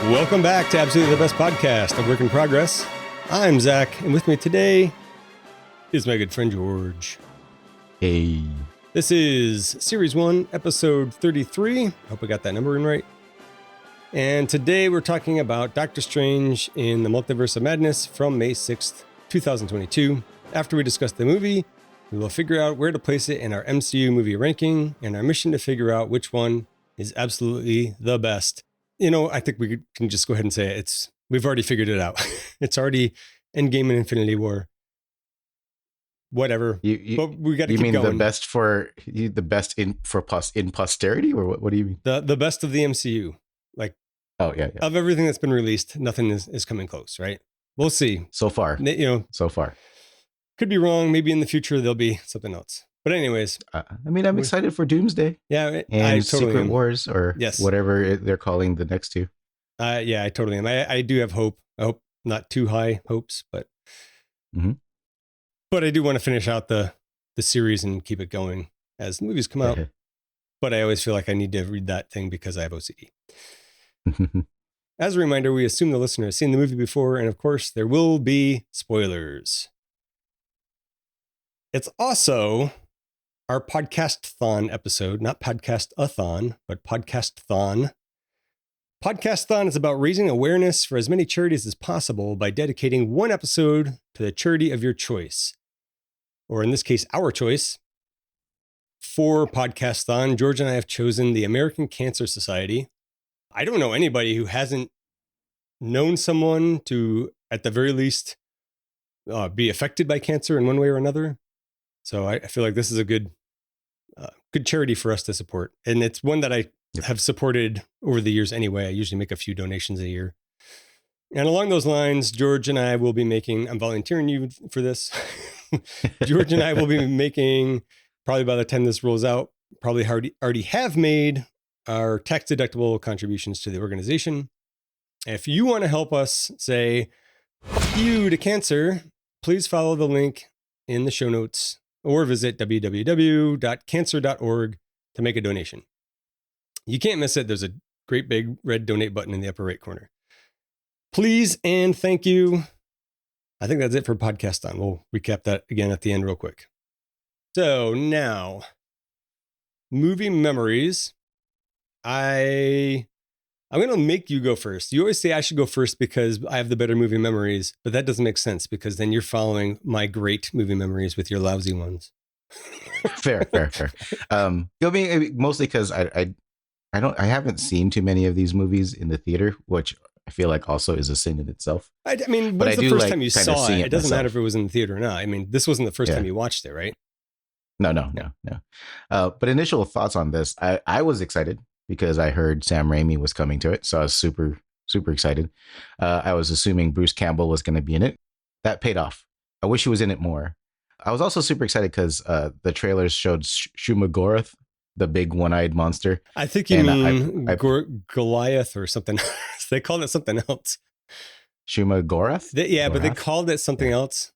Welcome back to Absolutely the Best Podcast, a work in progress. I'm Zach, and with me today is my good friend George. Hey. This is Series 1, Episode 33. I hope I got that number in right. And today we're talking about Doctor Strange in the Multiverse of Madness from May 6th, 2022. After we discuss the movie, we will figure out where to place it in our MCU movie ranking and our mission to figure out which one is absolutely the best. You know, I think we can just go ahead and say we've already figured it out. It's already Endgame and Infinity War. Whatever. But we got to keep going. You mean the best in posterity, or what do you mean? The best of the MCU. Like, oh yeah. Of everything that's been released, nothing is coming close, right? We'll see. So far. So far. Could be wrong. Maybe in the future there'll be something else. But anyways, I'm excited for Doomsday. Yeah, and I totally Secret am. Wars, or whatever they're calling the next two. Yeah, I totally am. I do have hope. I hope not too high hopes, but but I do want to finish out the series and keep it going as the movies come out. But I always feel like I need to read that thing because I have OCD. As a reminder, we assume the listener has seen the movie before, and of course, there will be spoilers. It's also our podcast-thon episode, not podcast-a-thon, but podcast-thon. Podcast-thon is about raising awareness for as many charities as possible by dedicating one episode to the charity of your choice. Or in this case, our choice. For podcast-thon, George and I have chosen the American Cancer Society. I don't know anybody who hasn't known someone to, at the very least, be affected by cancer in one way or another. So I feel like this is a good charity for us to support. And it's one that I have supported over the years anyway. I usually make a few donations a year. And along those lines, George and I will be making, I'm volunteering you for this. George and I will be making, probably by the time this rolls out, probably already have made our tax deductible contributions to the organization. If you want to help us say "fuck you" to cancer, please follow the link in the show notes or visit www.cancer.org to make a donation. You can't miss it. There's a great big red donate button in the upper right corner. Please and thank you. I think that's it for podcast-thon. We'll recap that again at the end real quick. So now, movie memories. I'm going to make you go first. You always say I should go first because I have the better movie memories, but that doesn't make sense because then you're following my great movie memories with your lousy ones. Fair. Mostly because I haven't seen too many of these movies in the theater, which I feel like also is a sin in itself. I mean, when's the first time you saw it? It doesn't matter if it was in the theater or not. I mean, this wasn't the first time you watched it, right? No. But initial thoughts on this, I was excited because I heard Sam Raimi was coming to it. So I was super, super excited. I was assuming Bruce Campbell was going to be in it. That paid off. I wish he was in it more. I was also super excited because the trailers showed Shumagorath, the big one-eyed monster. I think you mean Goliath or something. They called it something else. Shumagorath? But they called it something else.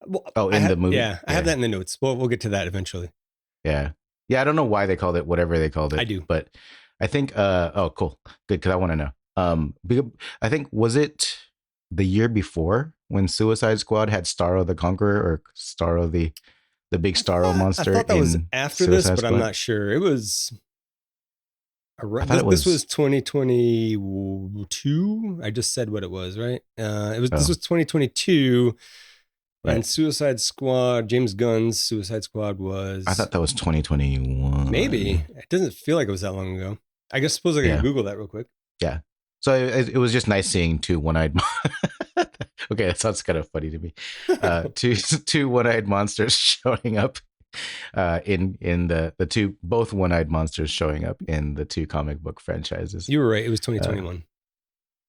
Well, in the movie? Yeah, I have that in the notes. We'll get to that eventually. Yeah, I don't know why they called it whatever they called it. I do. But I think, cool. Good, because I want to know. I think, was it the year before when Suicide Squad had Starro the Conqueror or Starro the big Starro monster? I thought that was after this, but I'm not sure. It was... This was 2022. I just said what it was, right? This was 2022. Right. And Suicide Squad, James Gunn's Suicide Squad was... I thought that was 2021. Maybe. It doesn't feel like it was that long ago. I suppose I can Google that real quick. Yeah. So it was just nice seeing two one-eyed... Okay, that sounds kind of funny to me. Two one-eyed monsters showing up in the two, both one-eyed monsters showing up in the two comic book franchises. You were right. It was 2021.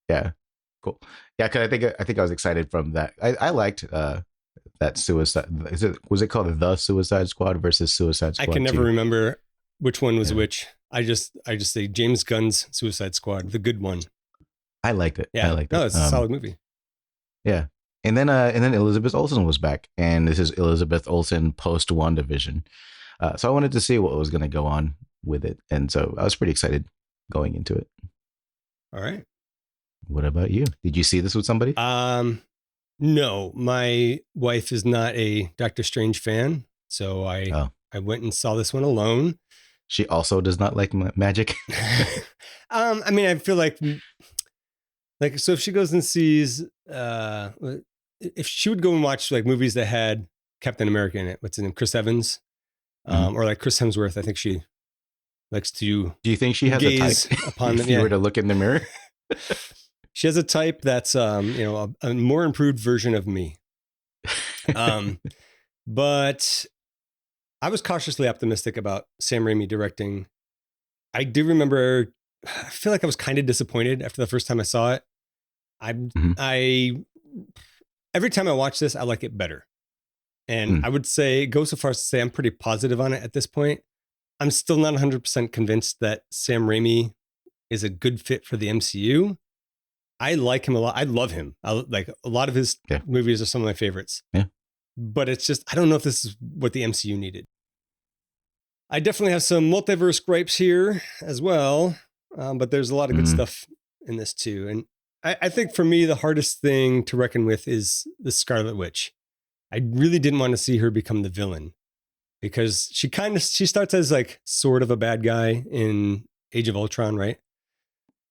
Yeah. Cool. Yeah, because I think I was excited from that. I liked that Suicide. Was it called The Suicide Squad versus Suicide Squad? I can never remember which one was which. I just say James Gunn's Suicide Squad, the good one. I liked it. Yeah. I liked it. No, it's a solid movie. Yeah. And then Elizabeth Olsen was back, and this is Elizabeth Olsen post WandaVision. So I wanted to see what was going to go on with it, and so I was pretty excited going into it. All right. What about you? Did you see this with somebody? No, my wife is not a Doctor Strange fan, so Oh, I went and saw this one alone. she also does not like magic. I mean, I feel like so if she goes and sees if she would go and watch like movies that had Captain America in it, what's his name, Chris Evans, or like Chris Hemsworth, I think she likes to Do you think she has a type? gaze upon them. If you Yeah, were to look in the mirror, she has a type that's a more improved version of me. Um, but I was cautiously optimistic about Sam Raimi directing. I do remember, I feel like I was kind of disappointed after the first time I saw it. Mhm. I every time I watch this, I like it better. And I would say go so far as to say I'm pretty positive on it at this point. I'm still not 100% convinced that Sam Raimi is a good fit for the MCU. I like him a lot. I love him. I like a lot of his Yeah. movies are some of my favorites. Yeah. But it's just I don't know if this is what the MCU needed. I definitely have some multiverse gripes here as well, but there's a lot of good stuff in this too. And I think for me, the hardest thing to reckon with is the Scarlet Witch. I really didn't want to see her become the villain because she starts as like sort of a bad guy in Age of Ultron, right?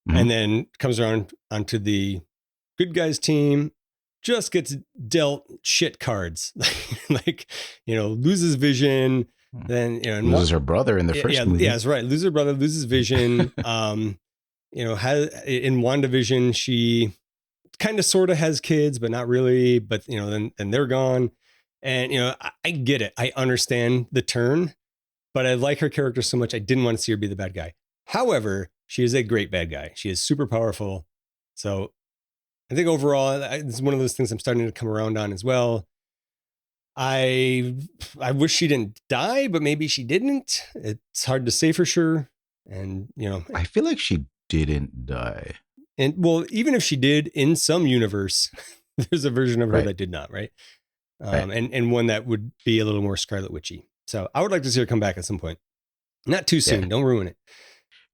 And then comes around onto the good guys team, just gets dealt shit cards, like loses vision. Then loses her brother in the first movie. Yeah, that's right. Loses her brother, loses vision. Has in WandaVision, she kind of sort of has kids, but not really. But then they're gone. And I get it. I understand the turn, but I like her character so much. I didn't want to see her be the bad guy. However, she is a great bad guy. She is super powerful. So I think overall, it's one of those things I'm starting to come around on as well. I wish she didn't die, but maybe she didn't. It's hard to say for sure. And I feel like she didn't die. And well, even if she did, in some universe, there's a version of her that did not, right? And one that would be a little more Scarlet Witchy. So I would like to see her come back at some point. Not too soon. Don't ruin it.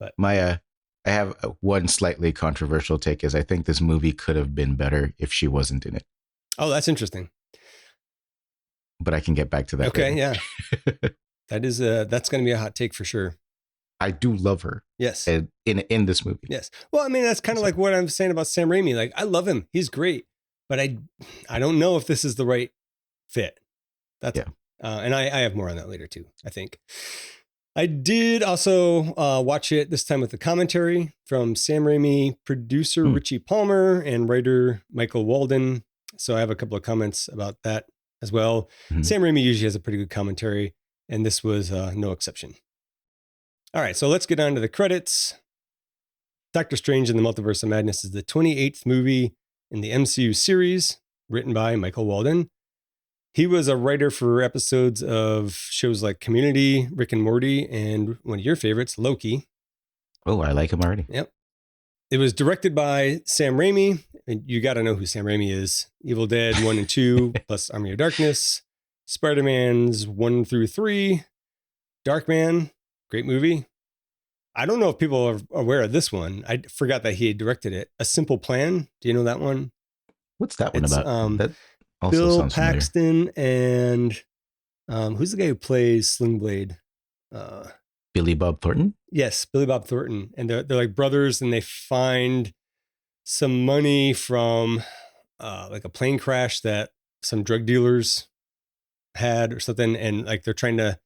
But I have one slightly controversial take is I think this movie could have been better if she wasn't in it. Oh, that's interesting. But I can get back to that. Okay, yeah. That's going to be a hot take for sure. I do love her. Yes. In this movie. Yes. Well, I mean, that's kind of like what I'm saying about Sam Raimi. Like, I love him. He's great. But I don't know if this is the right fit. That's and I have more on that later too, I think. I did also watch it this time with the commentary from Sam Raimi, producer Richie Palmer, and writer Michael Walden. So I have a couple of comments about that as well. Sam Raimi usually has a pretty good commentary, and this was no exception. All right, so let's get on to the credits. Doctor Strange in the Multiverse of Madness is the 28th movie in the MCU series, written by Michael Walden. He was a writer for episodes of shows like Community, Rick and Morty, and one of your favorites, Loki. Oh, I like him already. Yep. It was directed by Sam Raimi. And you got to know who Sam Raimi is. Evil Dead 1 and 2, plus Army of Darkness, Spider-Man's 1 through 3, Darkman, great movie. I don't know if people are aware of this one. I forgot that he had directed it. A Simple Plan. Do you know that one? What's that one about? That also Bill sounds Paxton and who's the guy who plays Sling Blade? Billy Bob Thornton? Yes, Billy Bob Thornton. And they're like brothers, and they find some money from like a plane crash that some drug dealers had or something. And like they're trying to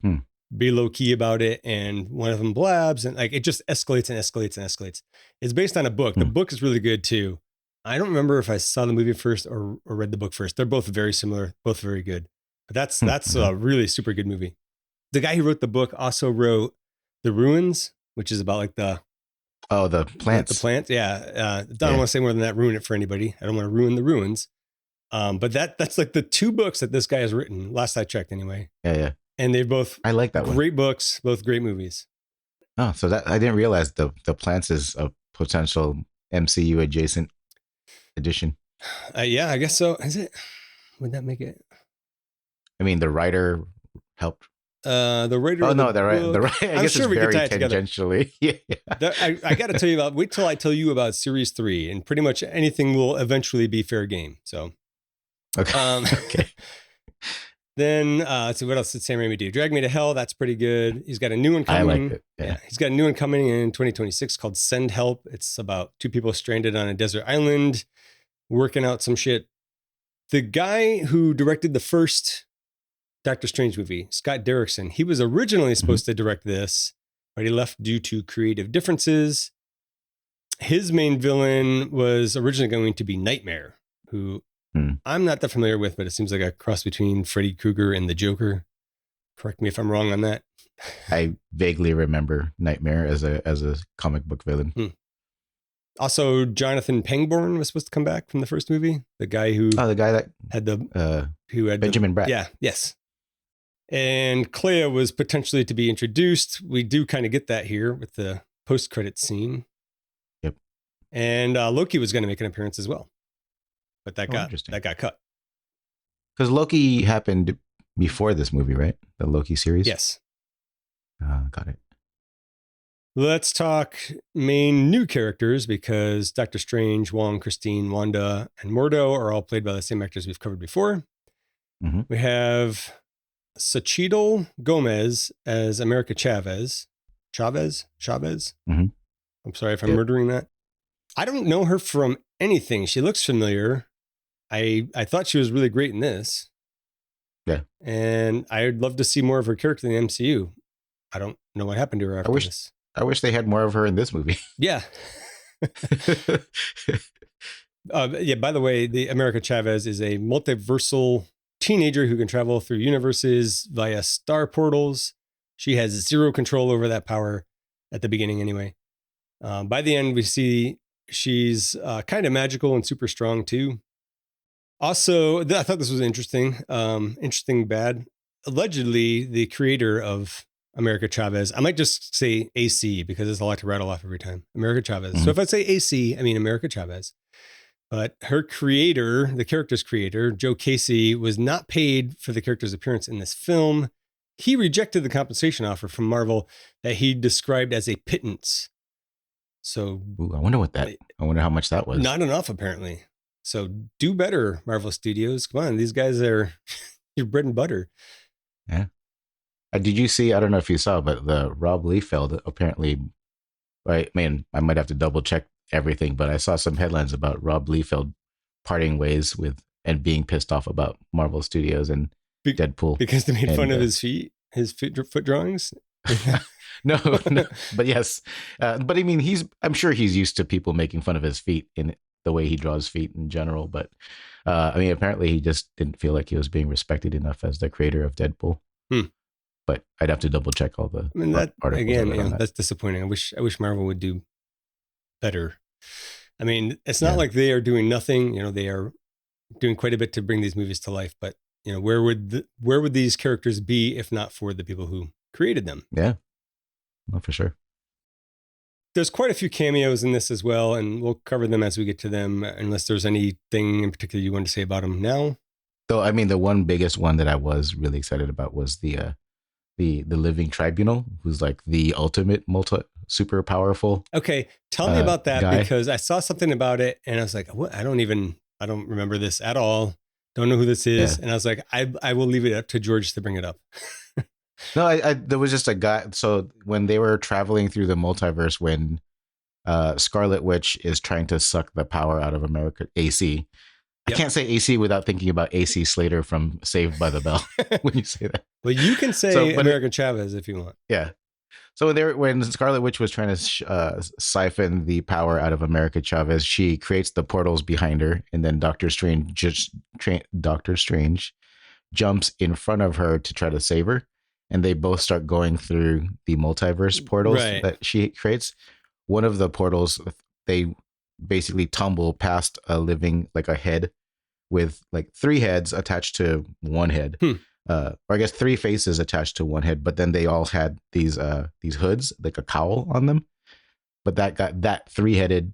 be low key about it. And one of them blabs, and like it just escalates and escalates and escalates. It's based on a book. The book is really good too. I don't remember if I saw the movie first or read the book first. They're both very similar, both very good. But that's a really super good movie. The guy who wrote the book also wrote The Ruins, which is about like the plants. The plants, yeah. I don't want to say more than that. Ruin it for anybody. I don't want to ruin The Ruins. But that's like the two books that this guy has written. Last I checked, anyway. Yeah. And they both I like that great books, both great movies. Oh, so that I didn't realize the plants is a potential MCU adjacent edition. Yeah, I guess so. Is it? Would that make it? I mean, the writer helped The writer Oh of the no, the book. right. I I'm guess sure it's we could very tie it together. tangentially. Yeah. I got to tell you about. Wait till I tell you about series 3, and pretty much anything will eventually be fair game. So, Okay. Okay. then let's see what else did Sam Raimi do? Drag Me to Hell. That's pretty good. He's got a new one I liked coming. it. Yeah. He's got a new one coming in 2026 called Send Help. It's about 2 people stranded on a desert island, working out some shit. The guy who directed the first Doctor Strange movie, Scott Derrickson, he was originally supposed to direct this, but he left due to creative differences. His main villain was originally going to be Nightmare, who I'm not that familiar with, but it seems like a cross between Freddy Krueger and the Joker. Correct me if I'm wrong on that. I vaguely remember Nightmare as a comic book villain. Also, Jonathan Pangborn was supposed to come back from the first movie. The guy who the guy that had the Benjamin Bratt. Yeah, yes. And Clea was potentially to be introduced. We do kind of get that here with the post-credit scene. Yep. And Loki was going to make an appearance as well, but that got cut. Because Loki happened before this movie, right? The Loki series. Yes. Got it. Let's talk main new characters because Doctor Strange, Wong, Christine, Wanda, and Mordo are all played by the same actors we've covered before. Mm-hmm. We have Xochitl Gomez as America Chavez. Chavez? Mm-hmm. I'm sorry if I'm murdering that. I don't know her from anything. She looks familiar. I thought she was really great in this. Yeah. And I'd love to see more of her character in the MCU. I don't know what happened to her after this. I wish they had more of her in this movie. Yeah. By the way, the America Chavez is a multiversal teenager who can travel through universes via star portals. She has zero control over that power at the beginning anyway. By the end, we see she's kind of magical and super strong too. Also, I thought this was interesting. Interesting bad. Allegedly, the creator of America Chavez, I might just say AC because it's a lot to rattle off every time. America Chavez. Mm-hmm. So if I say AC, I mean America Chavez. But her creator, the character's creator, Joe Casey, was not paid for the character's appearance in this film. He rejected the compensation offer from Marvel that he described as a pittance. So I wonder how much that was. Not enough, apparently. So do better, Marvel Studios. Come on, these guys are your bread and butter. Yeah. Did you see, I don't know if you saw, but the Rob Liefeld apparently, I might have to double check everything, but I saw some headlines about Rob Liefeld parting ways with and being pissed off about Marvel Studios and Deadpool. Because they made fun of his foot drawings? No, but yes. But I mean, I'm sure he's used to people making fun of his feet in the way he draws feet in general. But I mean, apparently he just didn't feel like he was being respected enough as the creator of Deadpool. But I'd have to double check all the articles. Again, that's disappointing. I wish Marvel would do better. I mean, it's not like they are doing nothing. You know, they are doing quite a bit to bring these movies to life. But you know, where would these characters be if not for the people who created them? Yeah, well, for sure. There's quite a few cameos in this as well, and we'll cover them as we get to them. Unless there's anything in particular you want to say about them now. So, I mean, the one biggest one that I was really excited about was the Living Tribunal, who's like the ultimate super powerful. Okay, tell me about that guy. Because I saw something about it and I was like, what? I don't remember this at all. Don't know who this is. Yeah. And I was like, I will leave it up to George to bring it up. No, there was just a guy. So when they were traveling through the multiverse, when Scarlet Witch is trying to suck the power out of America, AC. Yep. I can't say AC without thinking about AC Slater from Saved by the Bell when you say that. Well, you can say America Chavez if you want. Yeah. So when Scarlet Witch was trying to siphon the power out of America Chavez, she creates the portals behind her, and then Doctor Strange jumps in front of her to try to save her, and they both start going through the multiverse portals that she creates. One of the portals, they basically tumble past a head with like 3 heads attached to one head. Or I guess 3 faces attached to one head, but then they all had these hoods, like a cowl on them. But that 3-headed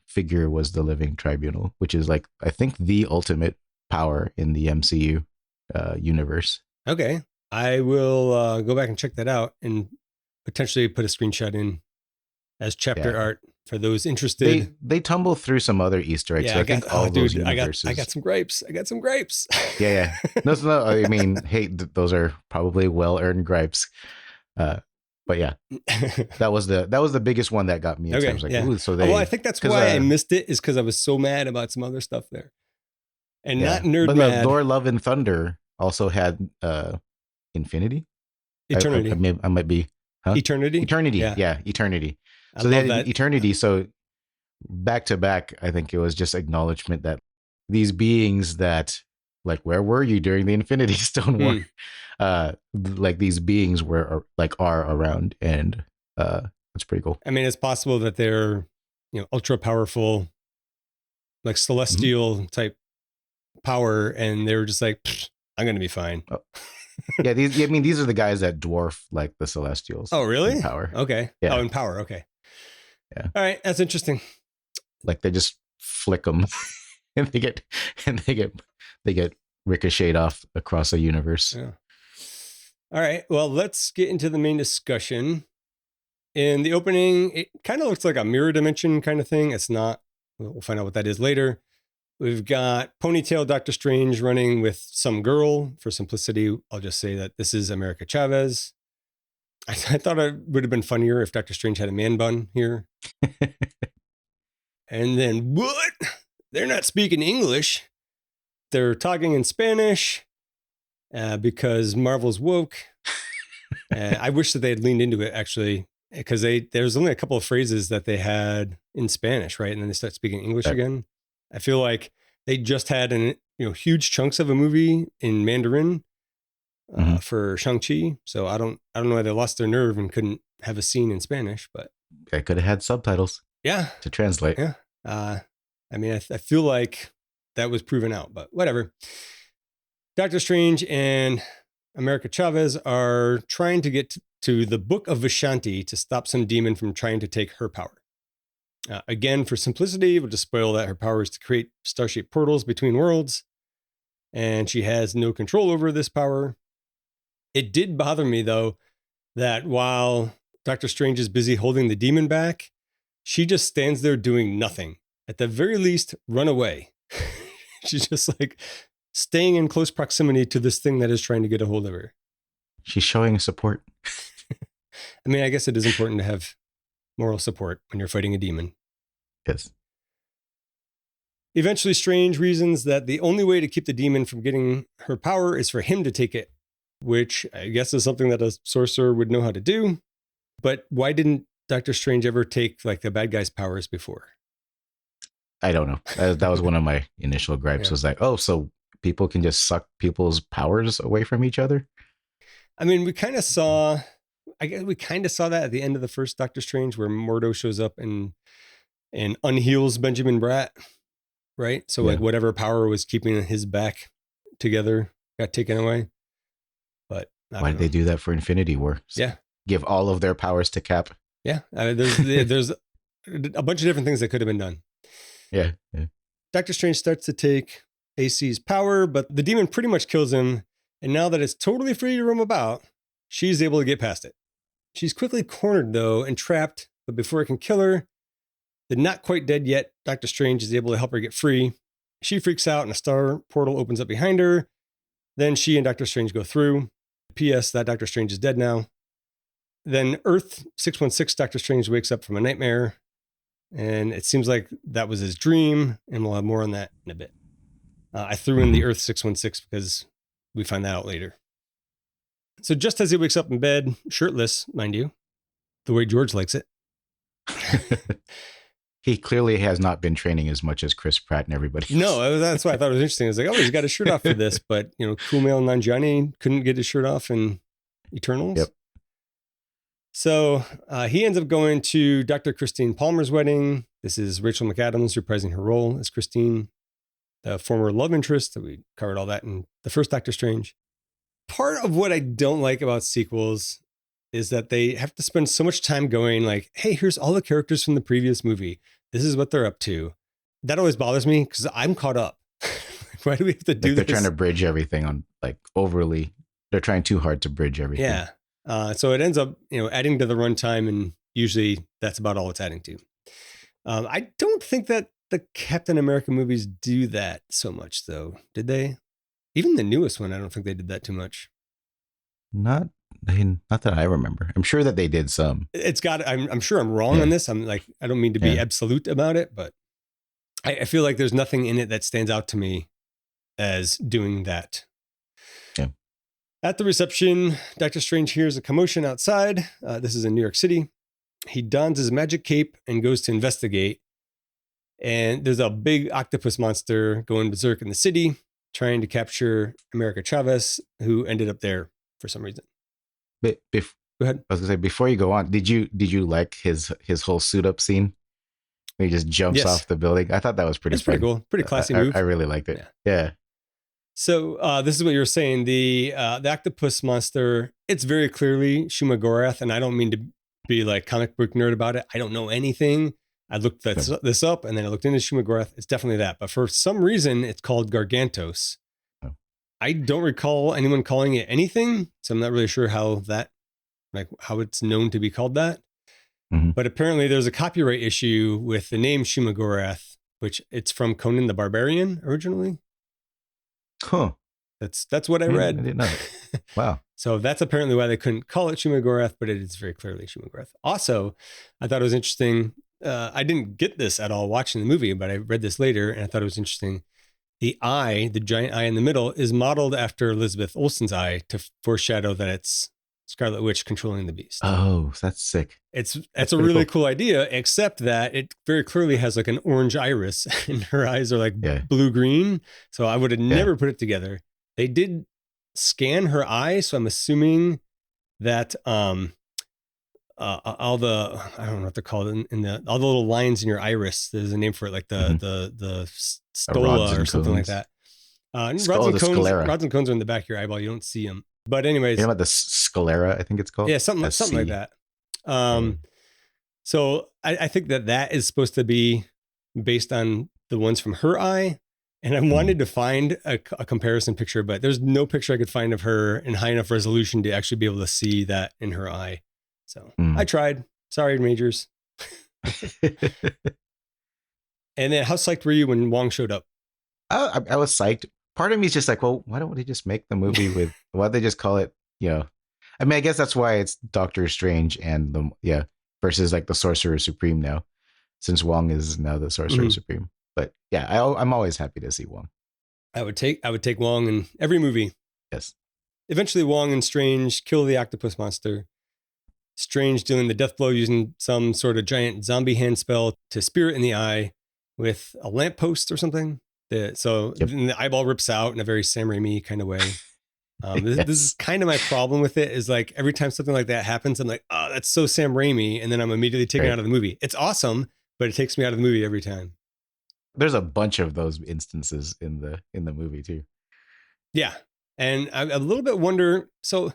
figure was the Living Tribunal, which is like, I think, the ultimate power in the MCU universe. Okay. I will go back and check that out and potentially put a screenshot in as chapter art for those interested. They tumble through some other Easter eggs. Yeah, So I think all those universes. I got some gripes. Yeah. No. I mean, hey, those are probably well-earned gripes. But yeah, that was the biggest one that got me. Okay, I was like, ooh, so they. Well, I think that's why I missed it, is because I was so mad about some other stuff there, and not nerd but mad. Thor: Love and Thunder also had Infinity, Eternity. I might be Eternity. Yeah, Eternity. So they had Eternity. So back to back, I think it was just acknowledgement that these beings that, like, where were you during the Infinity Stone War? Like, these beings are around, and it's pretty cool. I mean, it's possible that they're, ultra powerful, like celestial type power, and they were just like, I'm gonna be fine. Oh. Yeah, these are the guys that dwarf like the Celestials. Oh, really? In power. Okay. Yeah. Oh, in power. Okay. Yeah. All right, that's interesting. Like, they just flick them, and they get ricocheted off across a universe. Yeah. All right. Well, let's get into the main discussion. In the opening, it kind of looks like a mirror dimension kind of thing. It's not. We'll find out what that is later. We've got Ponytail Doctor Strange running with some girl. For simplicity, I'll just say that this is America Chavez. I thought it would have been funnier if Doctor Strange had a man bun here. And then, what? They're not speaking English. They're talking in Spanish because Marvel's woke. I wish that they had leaned into it, actually, because there's only a couple of phrases that they had in Spanish, right? And then they start speaking English again. I feel like they just had huge chunks of a movie in Mandarin for Shang-Chi. So I don't know why they lost their nerve and couldn't have a scene in Spanish, but I could have had subtitles. Yeah, to translate. Yeah, I mean, I feel like that was proven out, but whatever. Doctor Strange and America Chavez are trying to get to the Book of Vishanti to stop some demon from trying to take her power. Again, for simplicity, we'll just spoil that her power is to create star-shaped portals between worlds, and she has no control over this power. It did bother me, though, that while Doctor Strange is busy holding the demon back, she just stands there doing nothing. At the very least, run away. She's just like staying in close proximity to this thing that is trying to get a hold of her. She's showing support. I mean, I guess it is important to have moral support when you're fighting a demon. Yes. Eventually, Strange reasons that the only way to keep the demon from getting her power is for him to take it, which I guess is something that a sorcerer would know how to do. But why didn't Doctor Strange ever take like the bad guy's powers before? I don't know. That was one of my initial gripes. Was like, oh, so people can just suck people's powers away from each other? I mean, we kind of saw that at the end of the first Doctor Strange, where Mordo shows up and unheals Benjamin Bratt, right? So like whatever power was keeping his back together got taken away. But why did they do that for Infinity War? Yeah, give all of their powers to Cap. Yeah, there's a bunch of different things that could have been done. Yeah. Doctor Strange starts to take AC's power, but the demon pretty much kills him. And now that it's totally free to roam about, she's able to get past it. She's quickly cornered, though, and trapped. But before it can kill her, the not quite dead yet Doctor Strange is able to help her get free. She freaks out, and a star portal opens up behind her. Then she and Doctor Strange go through. P.S. that Doctor Strange is dead now. Then Earth 616, Doctor Strange wakes up from a nightmare. And it seems like that was his dream. And we'll have more on that in a bit. I threw in the Earth 616 because we find that out later. So just as he wakes up in bed, shirtless, mind you, the way George likes it. He clearly has not been training as much as Chris Pratt and everybody else. No, that's why I thought it was interesting. I was like, oh, he's got his shirt off for this. But, Kumail Nanjiani couldn't get his shirt off in Eternals. Yep. So he ends up going to Dr. Christine Palmer's wedding. This is Rachel McAdams reprising her role as Christine, the former love interest. We covered all that in the first Doctor Strange. Part of what I don't like about sequels is that they have to spend so much time going like, hey, here's all the characters from the previous movie. This is what they're up to. That always bothers me because I'm caught up. Why do we have to do this? They're trying to bridge everything on like overly they're trying too hard to bridge everything. Yeah. So it ends up, adding to the runtime, and usually that's about all it's adding to. I don't think that the Captain America movies do that so much, though. Did they? Even the newest one, I don't think they did that too much. Not that I remember. I'm sure that they did some. I'm sure I'm wrong on this. I don't mean to be absolute about it, but I feel like there's nothing in it that stands out to me as doing that. Yeah. At the reception, Doctor Strange hears a commotion outside. This is in New York City. He dons his magic cape and goes to investigate. And there's a big octopus monster going berserk in the city, trying to capture America Chavez, who ended up there for some reason. But go ahead. I was gonna say, before you go on, did you like his whole suit up scene? Where he just jumps off the building. I thought that was pretty cool. Pretty classy move. I really liked it. Yeah. So this is what you were saying. The octopus monster, it's very clearly Shuma Gorath, and I don't mean to be like comic book nerd about it. I don't know anything. I looked this up, and then I looked into Shuma Gorath. It's definitely that. But for some reason, it's called Gargantos. Oh. I don't recall anyone calling it anything, so I'm not really sure how it's known to be called that. Mm-hmm. But apparently there's a copyright issue with the name Shuma Gorath, which it's from Conan the Barbarian originally. Huh. That's what I read. I didn't know. Wow. So that's apparently why they couldn't call it Shuma Gorath, but it is very clearly Shuma Gorath. Also, I thought it was interesting. I didn't get this at all watching the movie, but I read this later and I thought it was interesting. The eye, the giant eye in the middle, is modeled after Elizabeth Olsen's eye to foreshadow that it's Scarlet Witch controlling the beast. Oh, that's sick. That's a really cool idea, except that it very clearly has like an orange iris and her eyes are like blue-green. So I would have never put it together. They did scan her eye, so I'm assuming that all the, I don't know what they're called, all the little lines in your iris, there's a name for it, like the stola or something like that. Rods and cones are in the back of your eyeball. You don't see them. But anyways, you know about the sclera, I think it's called. Yeah, something like that. So I think that is supposed to be based on the ones from her eye. And I wanted to find a comparison picture, but there's no picture I could find of her in high enough resolution to actually be able to see that in her eye. So I tried. Sorry, Majors. And then how psyched were you when Wong showed up? I was psyched. Part of me is just like, well, why don't they just make the movie with, why don't they just call it, I mean, I guess that's why it's Doctor Strange and versus like the Sorcerer Supreme now, since Wong is now the Sorcerer Supreme. But yeah, I'm always happy to see Wong. I would take Wong in every movie. Yes. Eventually, Wong and Strange kill the octopus monster. Strange dealing the death blow using some sort of giant zombie hand spell to spear it in the eye with a lamppost or something. Then the eyeball rips out in a very Sam Raimi kind of way. This is kind of my problem with it, is like every time something like that happens, I'm like, oh, that's so Sam Raimi. And then I'm immediately taken out of the movie. It's awesome, but it takes me out of the movie every time. There's a bunch of those instances in the movie too. Yeah. And I a little bit wonder, so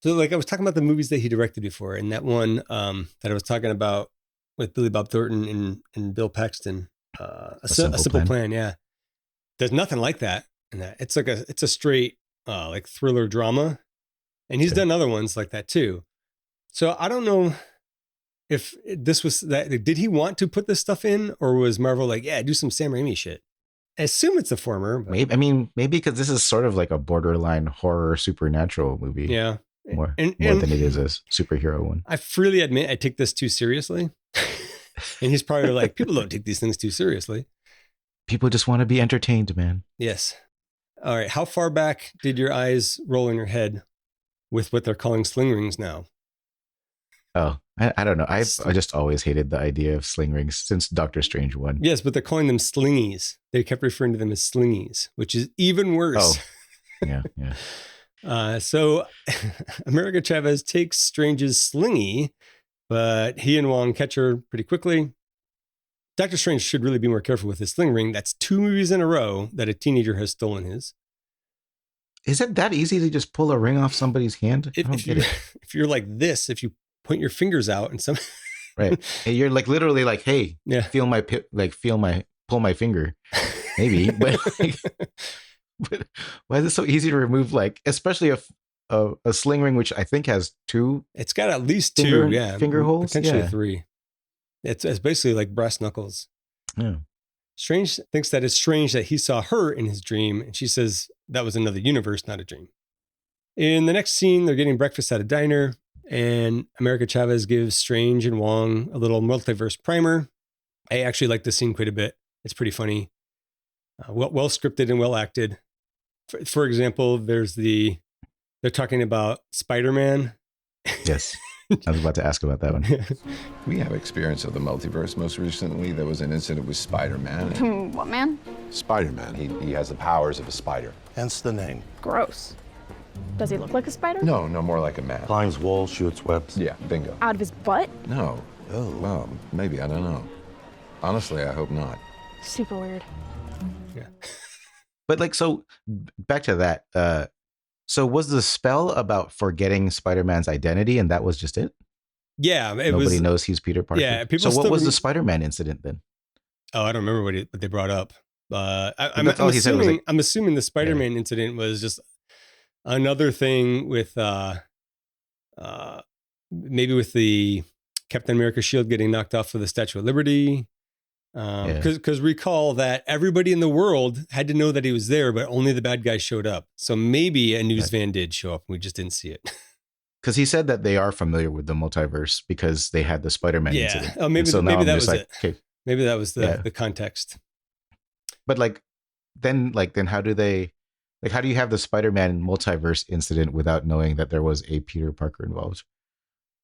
like I was talking about the movies that he directed before, and that one that I was talking about with Billy Bob Thornton and Bill Paxton, a simple plan. Yeah. There's nothing like that in that. It's a straight like thriller drama. And he's done other ones like that too. So I don't know if this was that. Did he want to put this stuff in, or was Marvel like, yeah, do some Sam Raimi shit? I assume it's the former. But... Maybe because this is sort of like a borderline horror supernatural movie. Yeah. More than it is a superhero one. I freely admit I take this too seriously. And he's probably like, people don't take these things too seriously. People just want to be entertained, man. Yes. All right. How far back did your eyes roll in your head with what they're calling sling rings now? Oh, I don't know. I just always hated the idea of sling rings since Doctor Strange 1. Yes, but they're calling them slingies. They kept referring to them as slingies, which is even worse. Oh, yeah. So America Chavez takes Strange's slingy, but he and Wong catch her pretty quickly. Doctor Strange should really be more careful with his sling ring. That's 2 movies in a row that a teenager has stolen his. Is it that easy to just pull a ring off somebody's hand? If you're like this, if you point your fingers out and some right, and you're like literally like, hey, pull my finger, maybe, but why is it so easy to remove? Like, especially if a sling ring, which I think has two. It's got at least Finger- two, yeah, finger holes? potentially Yeah. three. It's basically like brass knuckles. Yeah. Strange thinks that it's strange that he saw her in his dream, and she says that was another universe, not a dream. In the next scene, they're getting breakfast at a diner, and America Chavez gives Strange and Wong a little multiverse primer. I actually like this scene quite a bit. It's pretty funny. Well scripted and well acted. For example, they're talking about Spider-Man. Yes. I was about to ask about that one. We have experience of the multiverse. Most recently, there was an incident with Spider-Man. What man? Spider-Man. He has the powers of a spider. Hence the name. Gross. Does he look like a spider? No, more like a man. Climbs walls, shoots webs. Yeah, bingo. Out of his butt? No. Oh. Well, maybe, I don't know. Honestly, I hope not. Super weird. Yeah. But like, so back to that. So was the spell about forgetting Spider-Man's identity, and that was just it? Yeah, Nobody knows he's Peter Parker. Yeah, people so what still was the Spider-Man incident then? Oh, I don't remember what they brought up. I'm he said was like, I'm assuming the Spider-Man incident was just another thing with maybe with the Captain America shield getting knocked off of the Statue of Liberty. Because recall that everybody in the world had to know that he was there, but only the bad guys showed up. So maybe a news van did show up. We just didn't see it. Because he said that they are familiar with the multiverse because they had the Spider-Man incident. Oh, maybe that was it. Okay. Maybe that was the context. But then how do you have the Spider-Man multiverse incident without knowing that there was a Peter Parker involved?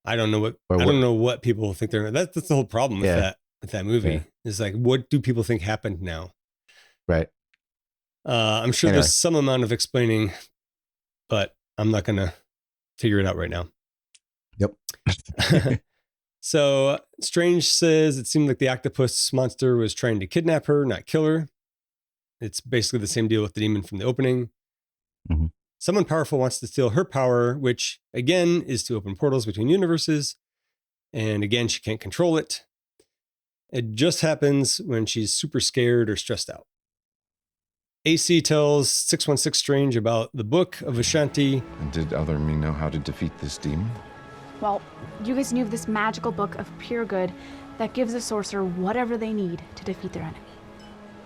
I don't know what people think they're. That's the whole problem with that movie. Yeah. It's like, what do people think happened now? Right. I'm sure there's some amount of explaining, but I'm not going to figure it out right now. Yep. So Strange says it seemed like the octopus monster was trying to kidnap her, not kill her. It's basically the same deal with the demon from the opening. Mm-hmm. Someone powerful wants to steal her power, which again is to open portals between universes. And again, she can't control it. It just happens when she's super scared or stressed out. AC tells 616 Strange about the book of Ashanti. And did Other Me know how to defeat this demon? Well, you guys knew of this magical book of pure good that gives a sorcerer whatever they need to defeat their enemy.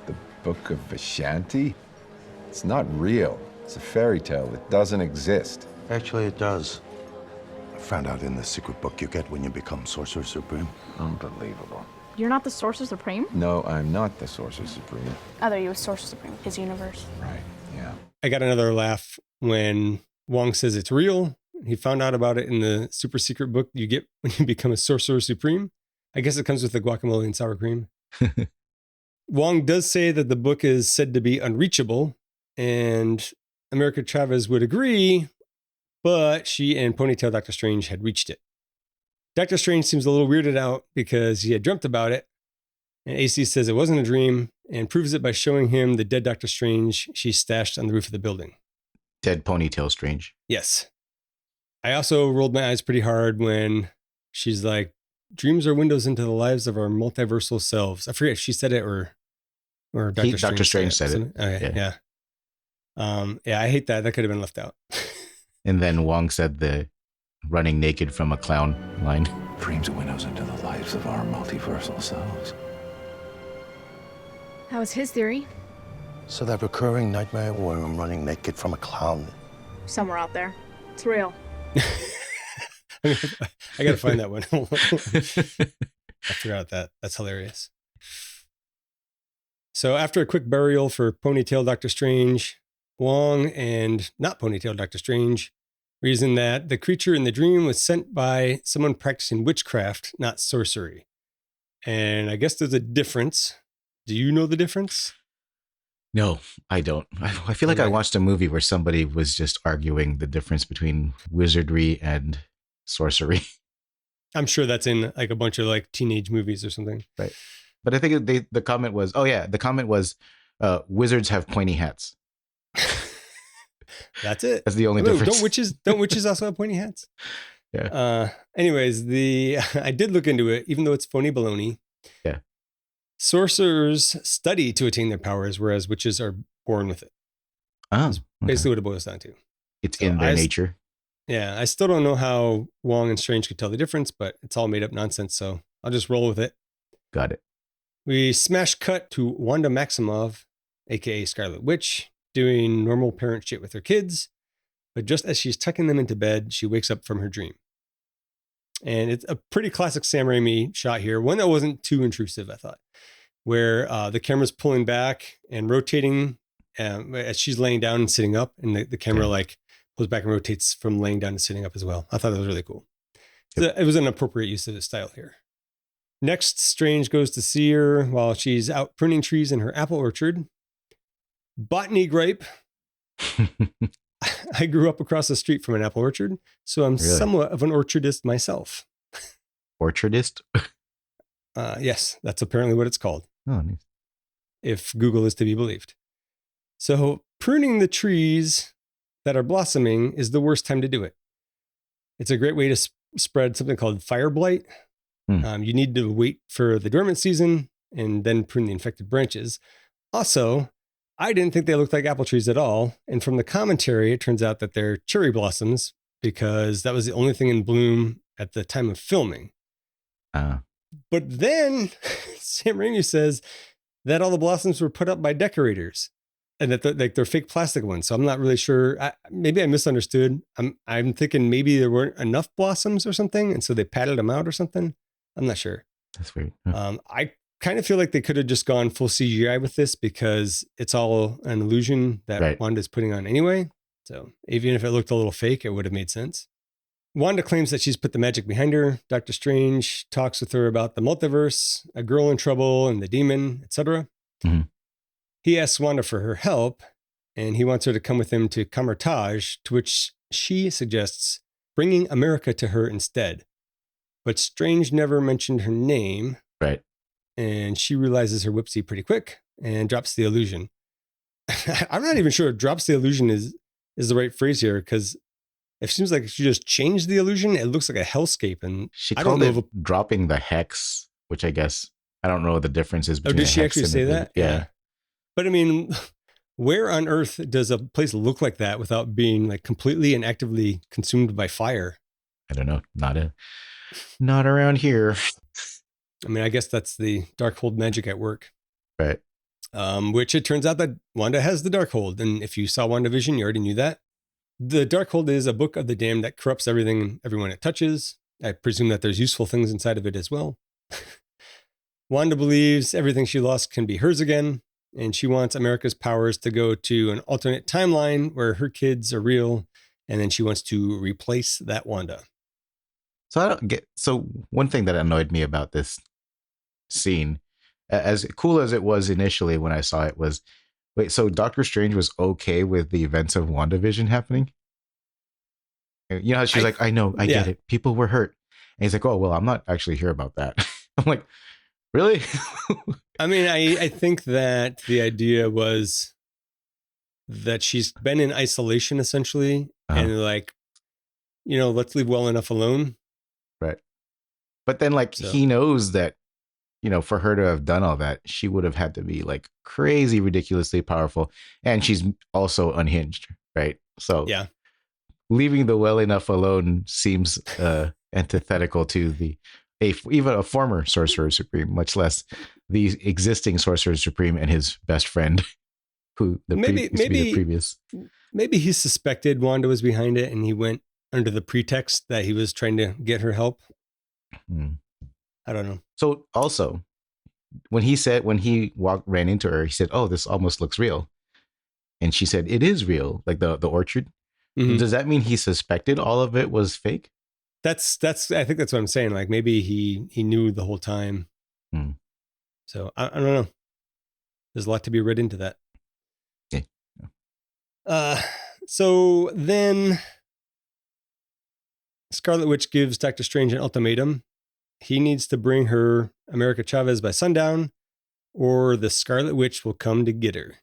The Book of Ashanti? It's not real. It's a fairy tale. It doesn't exist. Actually, it does. I found out in the secret book you get when you become Sorcerer Supreme. Unbelievable. You're not the Sorcerer Supreme? No, I'm not the Sorcerer Supreme. Oh, you was Sorcerer Supreme, his universe. Right, yeah. I got another laugh when Wong says it's real. He found out about it in the super secret book you get when you become a Sorcerer Supreme. I guess it comes with the guacamole and sour cream. Wong does say that the book is said to be unreachable, and America Chavez would agree, but she and Ponytail Dr. Strange had reached it. Dr. Strange seems a little weirded out because he had dreamt about it, and AC says it wasn't a dream and proves it by showing him the dead Dr. Strange she stashed on the roof of the building. Dead Ponytail Strange. Yes. I also rolled my eyes pretty hard when she's like, dreams are windows into the lives of our multiversal selves. I forget if she said it or Dr. Strange said it. Okay, yeah. I hate that. That could have been left out. And then Wong said the running naked from a clown line. Dreams are windows into the lives of our multiversal selves. That was his theory. So that recurring nightmare where I'm running naked from a clown. Somewhere out there. It's real. I got to find that one. I forgot that. That's hilarious. So after a quick burial for Ponytail Dr. Strange, Wong and not Ponytail Dr. Strange reason that the creature in the dream was sent by someone practicing witchcraft, not sorcery. And I guess there's a difference. Do you know the difference? No, I don't. I feel like I watched a movie where somebody was just arguing the difference between wizardry and sorcery. I'm sure that's in like a bunch of like teenage movies or something. Right. But I think the comment was, wizards have pointy hats. That's it. That's the only difference. Don't witches also have pointy hats? Yeah. Anyways, I did look into it, even though it's phony baloney. Yeah. Sorcerers study to attain their powers, whereas witches are born with it. Oh, That's basically what it boils down to. It's in their nature. Yeah, I still don't know how Wong and Strange could tell the difference, but it's all made up nonsense, so I'll just roll with it. Got it. We smash cut to Wanda Maximoff, aka Scarlet Witch, doing normal parent shit with her kids, but just as she's tucking them into bed, she wakes up from her dream. And it's a pretty classic Sam Raimi shot here, one that wasn't too intrusive, I thought, where the camera's pulling back and rotating as she's laying down and sitting up, and the camera like pulls back and rotates from laying down to sitting up as well. I thought that was really cool. Yep. So it was an appropriate use of the style here. Next, Strange goes to see her while she's out pruning trees in her apple orchard. Botany gripe. I grew up across the street from an apple orchard, so I'm somewhat of an orchardist myself. Orchardist? Yes, that's apparently what it's called. Oh, nice. If Google is to be believed. So pruning the trees that are blossoming is the worst time to do it. It's a great way to spread something called fire blight. You need to wait for the dormant season and then prune the infected branches. Also, I didn't think they looked like apple trees at all. And from the commentary, it turns out that they're cherry blossoms because that was the only thing in bloom at the time of filming. But then Sam Raimi says that all the blossoms were put up by decorators and that they're fake plastic ones. So I'm not really sure. Maybe I misunderstood. I'm thinking maybe there weren't enough blossoms or something. And so they padded them out or something. I'm not sure. That's weird. I kind of feel like they could have just gone full CGI with this because it's all an illusion that Wanda's putting on anyway. So even if it looked a little fake, it would have made sense. Wanda claims that she's put the magic behind her. Doctor Strange talks with her about the multiverse, a girl in trouble, and the demon, etc. Mm-hmm. He asks Wanda for her help, and he wants her to come with him to Camartage, to which she suggests bringing America to her instead. But Strange never mentioned her name. Right. And she realizes her whoopsie pretty quick and drops the illusion. I'm not even sure drops the illusion is the right phrase here, because it seems like she just changed the illusion. It looks like a hellscape. And she called it dropping the hex, which I guess, I don't know what the difference is between. Oh, did she actually say that? Yeah. But I mean, where on earth does a place look like that without being like completely and actively consumed by fire? I don't know. Not around here. I mean, I guess that's the Darkhold magic at work. Right. Which it turns out that Wanda has the Darkhold. And if you saw WandaVision, you already knew that. The Darkhold is a book of the damned that corrupts everything and everyone it touches. I presume that there's useful things inside of it as well. Wanda believes everything she lost can be hers again. And she wants America's powers to go to an alternate timeline where her kids are real. And then she wants to replace that Wanda. So one thing that annoyed me about this scene, as cool as it was initially when I saw it, was, wait, so Doctor Strange was okay with the events of WandaVision happening? You know how she's like, I know, I get it. People were hurt. And he's like, oh, well, I'm not actually here about that. I'm like, really? I mean, I think that the idea was that she's been in isolation essentially. And like, let's leave well enough alone. Right. But then he knows that, for her to have done all that, she would have had to be like crazy, ridiculously powerful. And she's also unhinged. Right. So leaving the well enough alone seems antithetical to even a former Sorcerer Supreme, much less the existing Sorcerer Supreme and his best friend, who maybe the previous. Maybe he suspected Wanda was behind it, and he went under the pretext that he was trying to get her help. I don't know. So also, when he ran into her, he said, "Oh, this almost looks real," and she said, "It is real, like the orchard." Mm-hmm. Does that mean he suspected all of it was fake? That's. I think that's what I'm saying. Like maybe he knew the whole time. So I don't know. There's a lot to be read into that. Yeah. So then Scarlet Witch gives Doctor Strange an ultimatum. He needs to bring her America Chavez by sundown, or the Scarlet Witch will come to get her.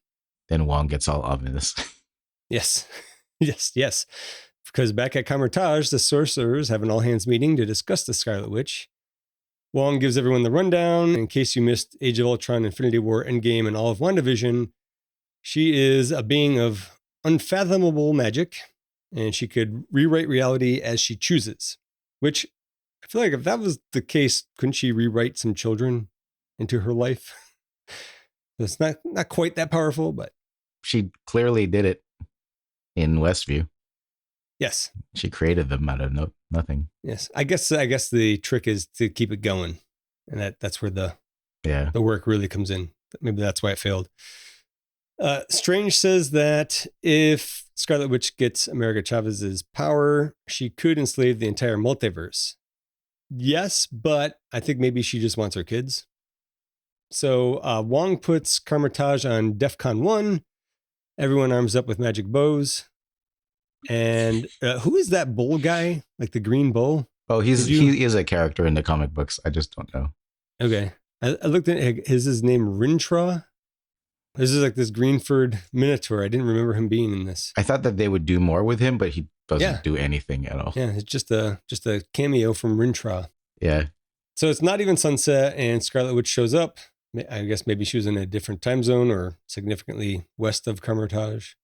Then Wong gets all ominous. Yes. Yes. Because back at Camartage, the sorcerers have an all-hands meeting to discuss the Scarlet Witch. Wong gives everyone the rundown. In case you missed Age of Ultron, Infinity War, Endgame, and all of WandaVision, she is a being of unfathomable magic, and she could rewrite reality as she chooses, which I feel like if that was the case, couldn't she rewrite some children into her life? It's not quite that powerful, but She clearly did it in Westview. yes. She created them out of nothing. Yes. I guess the trick is to keep it going. And that's where the work really comes in. Maybe that's why it failed. Strange says that if Scarlet Witch gets America Chavez's power, she could enslave the entire multiverse. Yes, but I think maybe she just wants her kids. So Wong puts Carmitage on DEFCON 1. Everyone arms up with magic bows. And who is that bull guy? Like the green bull? Oh, he is a character in the comic books. I just don't know. Okay. I looked at is his name Rintra? This is like this Greenford Minotaur. I didn't remember him being in this. I thought that they would do more with him, but he doesn't do anything at all. Yeah, it's just a cameo from Rintra. Yeah. So it's not even sunset, and Scarlet Witch shows up. I guess maybe she was in a different time zone or significantly west of Carmitage.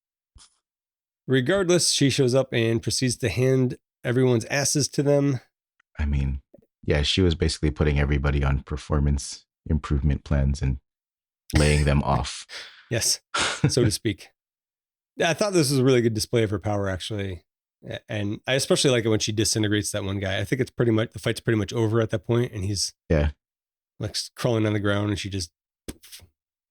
Regardless, she shows up and proceeds to hand everyone's asses to them. I mean, yeah, she was basically putting everybody on performance improvement plans and laying them off. Yes, so to speak. I thought this was a really good display of her power, actually. And I especially like it when she disintegrates that one guy. I think the fight's pretty much over at that point, and he's like crawling on the ground, and she just,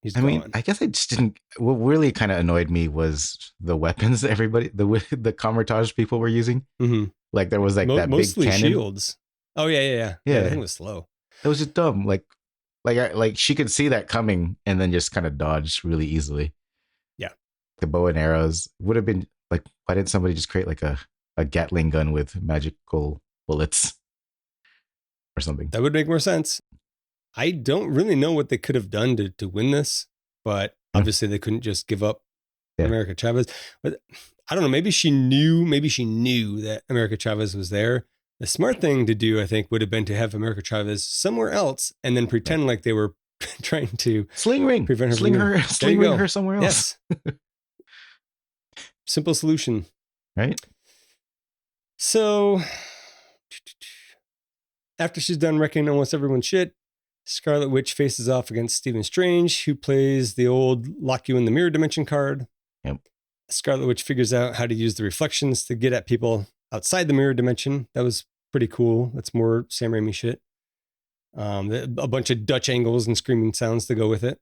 he's gone. Mean, I guess I just didn't. What really kind of annoyed me was the weapons that the Carmitage people were using. Mm-hmm. Like there was like that mostly big cannon. Shields. Oh yeah. The thing was slow. It was just dumb. Like she could see that coming and then just kind of dodge really easily. Yeah. The bow and arrows would have been like, why didn't somebody just create like a Gatling gun with magical bullets or something? That would make more sense. I don't really know what they could have done to win this, but obviously they couldn't just give up America Chavez. But I don't know. Maybe she knew that America Chavez was there. The smart thing to do, I think, would have been to have America Chavez somewhere else and then pretend like they were trying to sling ring her somewhere else. Yes. Simple solution. Right. So after she's done wrecking almost everyone's shit, Scarlet Witch faces off against Stephen Strange, who plays the old lock you in the mirror dimension card. Yep. Scarlet Witch figures out how to use the reflections to get at people outside the mirror dimension. That was pretty cool. That's more Sam Raimi shit. A bunch of Dutch angles and screaming sounds to go with it.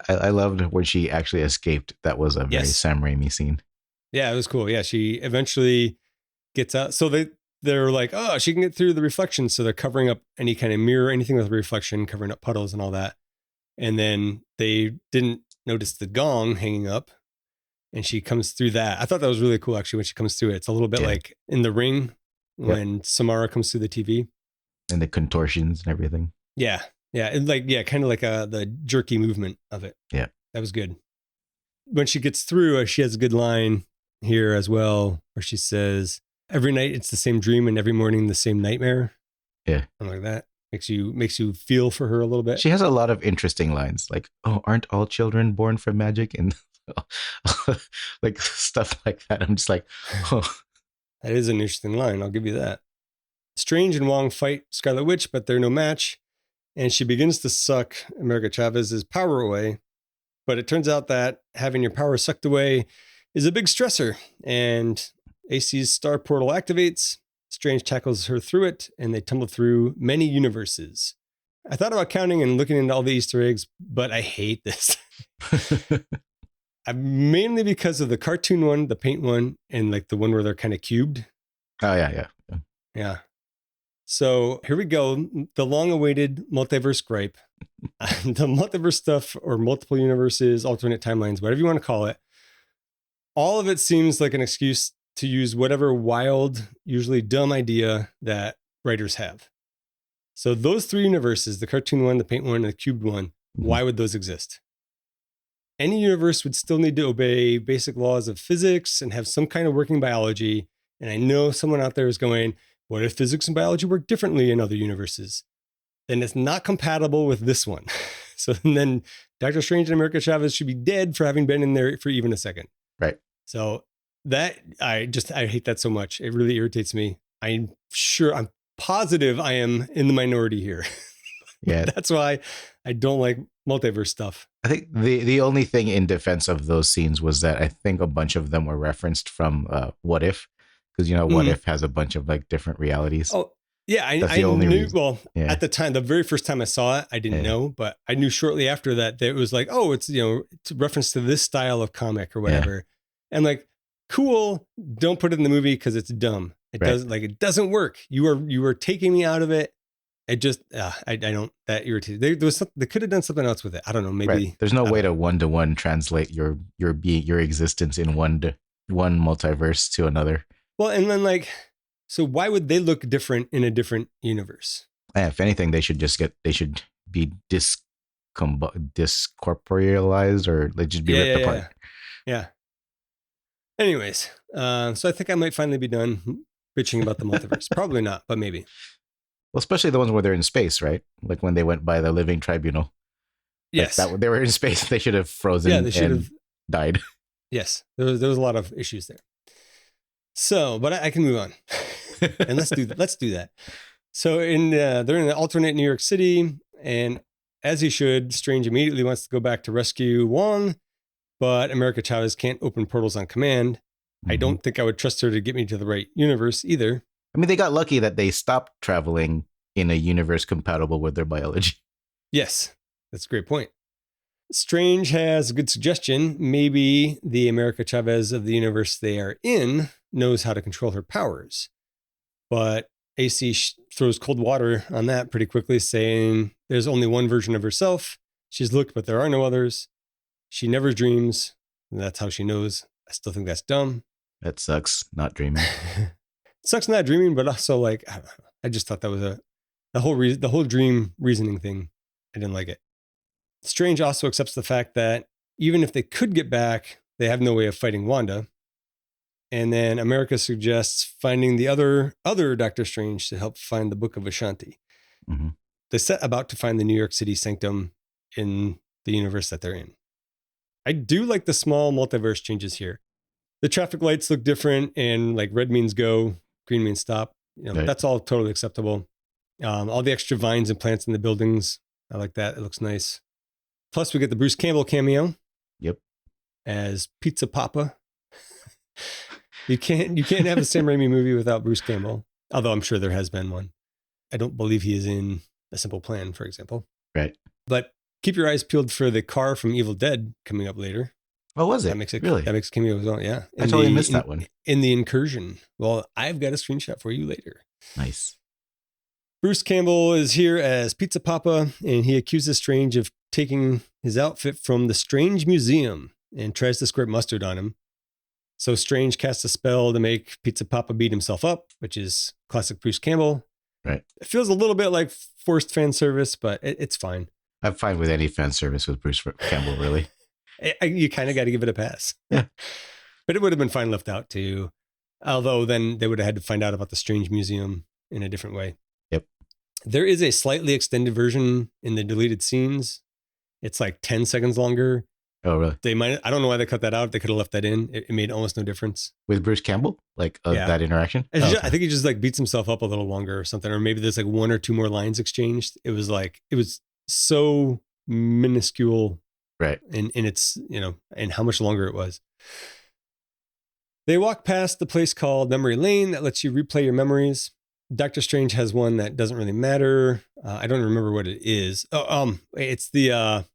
I loved when she actually escaped. That was a very Sam Raimi scene. Yeah, it was cool. Yeah, she eventually gets out. So they're like, oh, she can get through the reflections. So they're covering up any kind of mirror, anything with a reflection, covering up puddles and all that. And then they didn't notice the gong hanging up. And she comes through that. I thought that was really cool, actually, when she comes through it. It's a little bit like in The Ring when Samara comes through the TV. And the contortions and everything. Yeah. Yeah. And kind of like the jerky movement of it. Yeah. That was good. When she gets through, she has a good line here as well, where she says, every night it's the same dream and every morning the same nightmare. Yeah. Something like that. Makes you feel for her a little bit. She has a lot of interesting lines like, oh, aren't all children born from magic? And like stuff like that. I'm just like, oh. That is an interesting line. I'll give you that. Strange and Wong fight Scarlet Witch, but they're no match. And she begins to suck America Chavez's power away. But it turns out that having your power sucked away is a big stressor. And AC's star portal activates. Strange tackles her through it, and they tumble through many universes. I thought about counting and looking into all the Easter eggs, but I hate this. Mainly because of the cartoon one, the paint one, and like the one where they're kind of cubed. Oh, yeah. Yeah. So here we go. The long-awaited multiverse gripe. The multiverse stuff, or multiple universes, alternate timelines, whatever you want to call it. All of it seems like an excuse to use whatever wild, usually dumb idea that writers have. So those three universes, the cartoon one, the paint one, and the cubed one, why would those exist? Any universe would still need to obey basic laws of physics and have some kind of working biology. And I know someone out there is going, what if physics and biology work differently in other universes? Then it's not compatible with this one. So then Dr. Strange and America Chavez should be dead for having been in there for even a second. Right. So I hate that so much. It really irritates me. I'm positive I am in the minority here. Yeah. That's why I don't like multiverse stuff. I think the only thing in defense of those scenes was that I think a bunch of them were referenced from What If, because What If has a bunch of like different realities. Oh yeah, That's I the only knew. reason. Well, Yeah. at the time, the very first time I saw it, I didn't know, but I knew shortly after that it was like, oh, it's it's a reference to this style of comic or whatever, and like, cool. Don't put it in the movie because it's dumb. It doesn't work. You are taking me out of it. It just, I don't, that irritated. They could have done something else with it. I don't know. Maybe Right. There's no way to one-to-one translate your existence in one multiverse to another. Well, and then like, so why would they look different in a different universe? If anything, they should be discorporealized, or they just be ripped apart. Yeah. Anyways, so I think I might finally be done bitching about the multiverse. Probably not, but maybe. Well, especially the ones where they're in space, right? Like when they went by the living tribunal. Yes. Like they were in space. They should have frozen and died. Yes. There was a lot of issues there. So, but I can move on. And let's do that. So they're in the alternate New York City, and as he should, Strange immediately wants to go back to rescue Wong, but America Chavez can't open portals on command. Mm-hmm. I don't think I would trust her to get me to the right universe either. I mean, they got lucky that they stopped traveling in a universe compatible with their biology. Yes, that's a great point. Strange has a good suggestion. Maybe the America Chavez of the universe they are in knows how to control her powers. But AC throws cold water on that pretty quickly, saying there's only one version of herself. She's looked, but there are no others. She never dreams, and that's how she knows. I still think that's dumb. That sucks, not dreaming. Sucks not dreaming, but also like, I don't know. I just thought that was the whole dream reasoning thing. I didn't like it. Strange also accepts the fact that even if they could get back, they have no way of fighting Wanda. And then America suggests finding the other Doctor Strange to help find the Book of Ashanti. Mm-hmm. They set about to find the New York City sanctum in the universe that they're in. I do like the small multiverse changes here. The traffic lights look different, and like red means go, green means stop. Right. That's all totally acceptable. All the extra vines and plants in the buildings, I like that. It looks nice. Plus, we get the Bruce Campbell cameo. Yep. As Pizza Papa. You can't have a Sam Raimi movie without Bruce Campbell. Although I'm sure there has been one. I don't believe he is in A Simple Plan, for example. Right. But keep your eyes peeled for the car from Evil Dead coming up later. Oh, was it? That makes it really? That makes a cameo as well. Yeah. I totally missed that one. In the Incursion. Well, I've got a screenshot for you later. Nice. Bruce Campbell is here as Pizza Papa, and he accuses Strange of taking his outfit from the Strange Museum and tries to squirt mustard on him. So Strange casts a spell to make Pizza Papa beat himself up, which is classic Bruce Campbell. Right. It feels a little bit like forced fan service, but it's fine. I'm fine with any fan service with Bruce Campbell, really. You kind of got to give it a pass. Yeah. But it would have been fine left out too. Although then they would have had to find out about the Strange Museum in a different way. Yep. There is a slightly extended version in the deleted scenes. It's like 10 seconds longer. Oh, really? I don't know why they cut that out. They could have left that in. It made almost no difference. With Bruce Campbell? Like that interaction? I think he just like beats himself up a little longer or something. Or maybe there's like one or two more lines exchanged. It was so minuscule. Right. And it's, and how much longer it was. They walk past the place called Memory Lane that lets you replay your memories. Doctor Strange has one that doesn't really matter. I don't remember what it is. It's the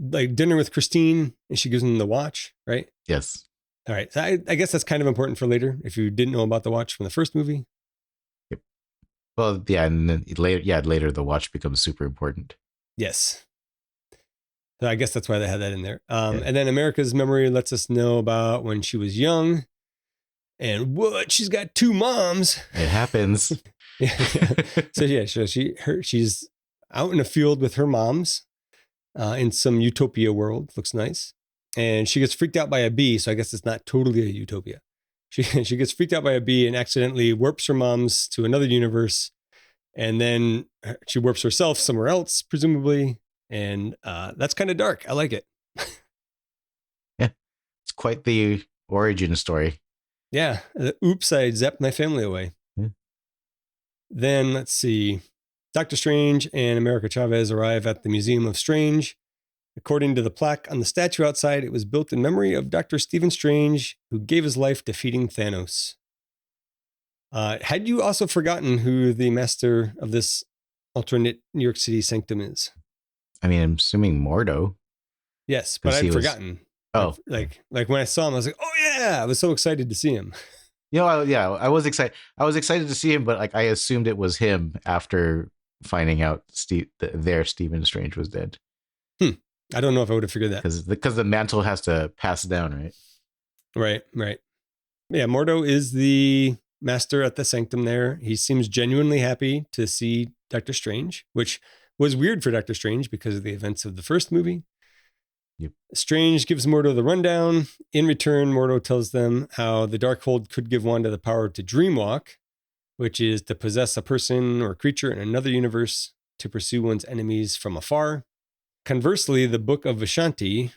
like dinner with Christine, and she gives him the watch, right? Yes. All right. So I guess that's kind of important for later if you didn't know about the watch from the first movie. Yep. Well, yeah, and then later the watch becomes super important. Yes. So I guess that's why they had that in there. And then America's memory lets us know about when she was young. And what? She's got two moms. It happens. So she's out in a field with her moms in some utopia world. Looks nice. And she gets freaked out by a bee. So I guess it's not totally a utopia. She gets freaked out by a bee and accidentally warps her moms to another universe. And then she warps herself somewhere else, presumably. And that's kind of dark. I like it. Yeah. It's quite the origin story. Yeah. Oops, I zapped my family away. Yeah. Then let's see. Dr. Strange and America Chavez arrive at the Museum of Strange. According to the plaque on the statue outside, it was built in memory of Dr. Stephen Strange, who gave his life defeating Thanos. Had you also forgotten who the master of this alternate New York City sanctum is? I mean, I'm assuming Mordo. Yes, but 'Cause he I'd was- forgotten. Oh. Like when I saw him, I was like, oh yeah, I was so excited to see him. You know, I was excited. I was excited to see him, but like I assumed it was him after finding out Stephen Strange was dead. I don't know if I would have figured that. Because the mantle has to pass down, right? Right. Yeah, Mordo is the master at the sanctum there. He seems genuinely happy to see Doctor Strange, which was weird for Doctor Strange because of the events of the first movie. Yep. Strange gives Mordo the rundown. In return, Mordo tells them how the Darkhold could give Wanda the power to dreamwalk, which is to possess a person or creature in another universe to pursue one's enemies from afar. Conversely, the Book of Vishanti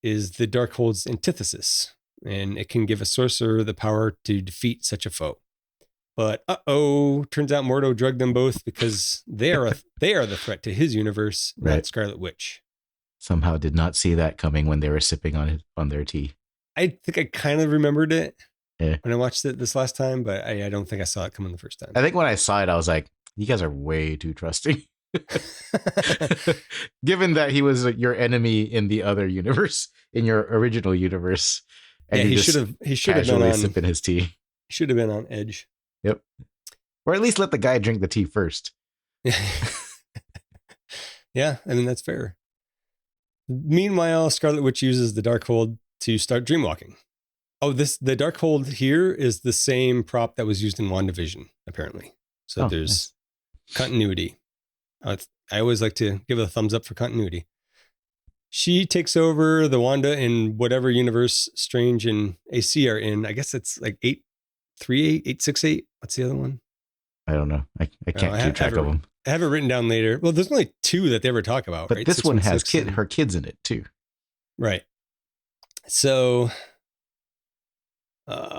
is the Darkhold's antithesis, and it can give a sorcerer the power to defeat such a foe. But turns out Mordo drugged them both because they are the threat to his universe, not Right. Scarlet Witch. Somehow did not see that coming when they were sipping on their tea. I think I kind of remembered it Yeah. when I watched it this last time, but I don't think I saw it coming the first time. I think when I saw it, I was like, you guys are way too trusting. Given that he was your enemy in the other universe, in your original universe, and Yeah, you he just should have been casually on sipping his tea. should have been on edge. Yep. Or at least let the guy drink the tea first. Yeah, I mean that's fair. Meanwhile, Scarlet Witch uses the Darkhold to start dreamwalking. Oh, the Darkhold here is the same prop that was used in WandaVision, apparently. So Oh, there's continuity. I always like to give a thumbs up for continuity. She takes over the Wanda in whatever universe Strange and AC are in. I guess it's like 838, 868. What's the other one? I don't know. I can't keep track of them. I have it written down later. Well, there's only two that they ever talk about, But right? this one has 616 and- her kids in it too. Right. So,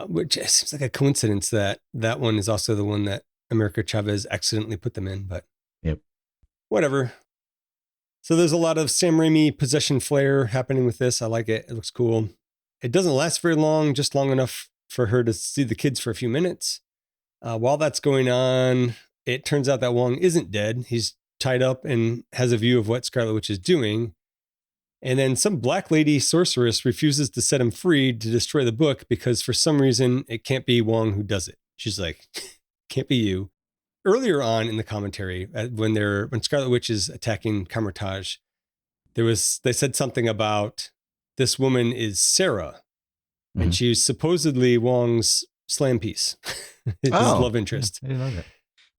which seems like a coincidence that one is also the one that America Chavez accidentally put them in, but Yep. Whatever. So there's a lot of Sam Raimi possession flair happening with this. I like it. It looks cool. It doesn't last very long, just long enough for her to see the kids for a few minutes. While that's going on, it turns out that Wong isn't dead. He's tied up and has a view of what Scarlet Witch is doing. And then some black lady sorceress refuses to set him free to destroy the book because for some reason it can't be Wong who does it. She's like, can't be you. Earlier on in the commentary, when Scarlet Witch is attacking Kamar-Taj, they said something about this woman is Sarah, and Mhm. she's supposedly Wong's slam piece, his love interest. I didn't know that.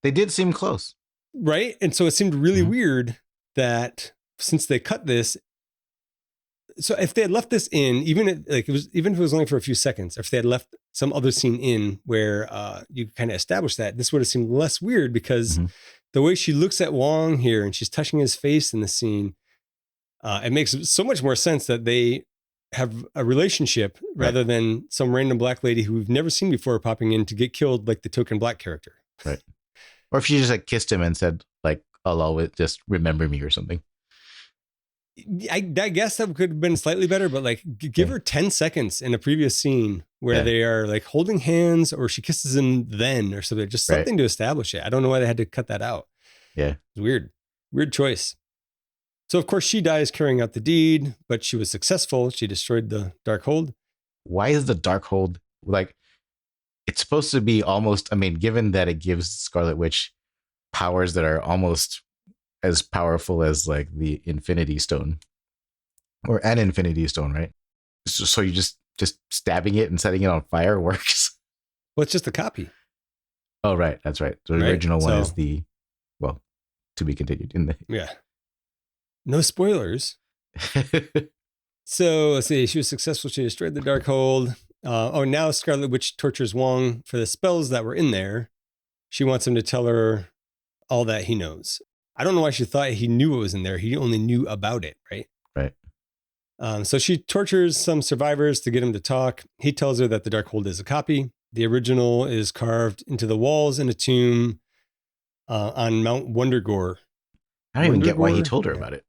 They did seem close. Right. And so it seemed really Mhm. weird that since they cut this, so if they had left this in, even if it was only for a few seconds, if they had left some other scene in where you kind of established that, this would have seemed less weird because Mhm. the way she looks at Wong here and she's touching his face in the scene, it makes so much more sense that they have a relationship rather than some random black lady who we've never seen before popping in to get killed like the token black character. Right. Or if she just like kissed him and said like, I'll always just remember me or something. I guess that could have been slightly better, but like give her 10 seconds in a previous scene where they are like holding hands or she kisses him then or something, just something to establish it. I don't know why they had to cut that out. Yeah. It's weird choice. So of course she dies carrying out the deed, but she was successful. She destroyed the Darkhold. Why is the Darkhold like, it's supposed to be almost, I mean, given that it gives Scarlet Witch powers that are almost as powerful as like the Infinity Stone or an Infinity Stone, right? So you just stabbing it and setting it on fire works. Well, it's just a copy. Oh, right. That's right. The Right, original one so- is to be continued in Yeah. No spoilers. the. So let's see. She was successful. She destroyed the Darkhold. Now Scarlet Witch tortures Wong for the spells that were in there. She wants him to tell her all that he knows. I don't know why she thought he knew what was in there. He only knew about it, right? Right. So she tortures some survivors to get him to talk. He tells her that the Darkhold is a copy. The original is carved into the walls in a tomb on Mount Wondergore. I don't even get why he Wondergore? told her Yeah. about it.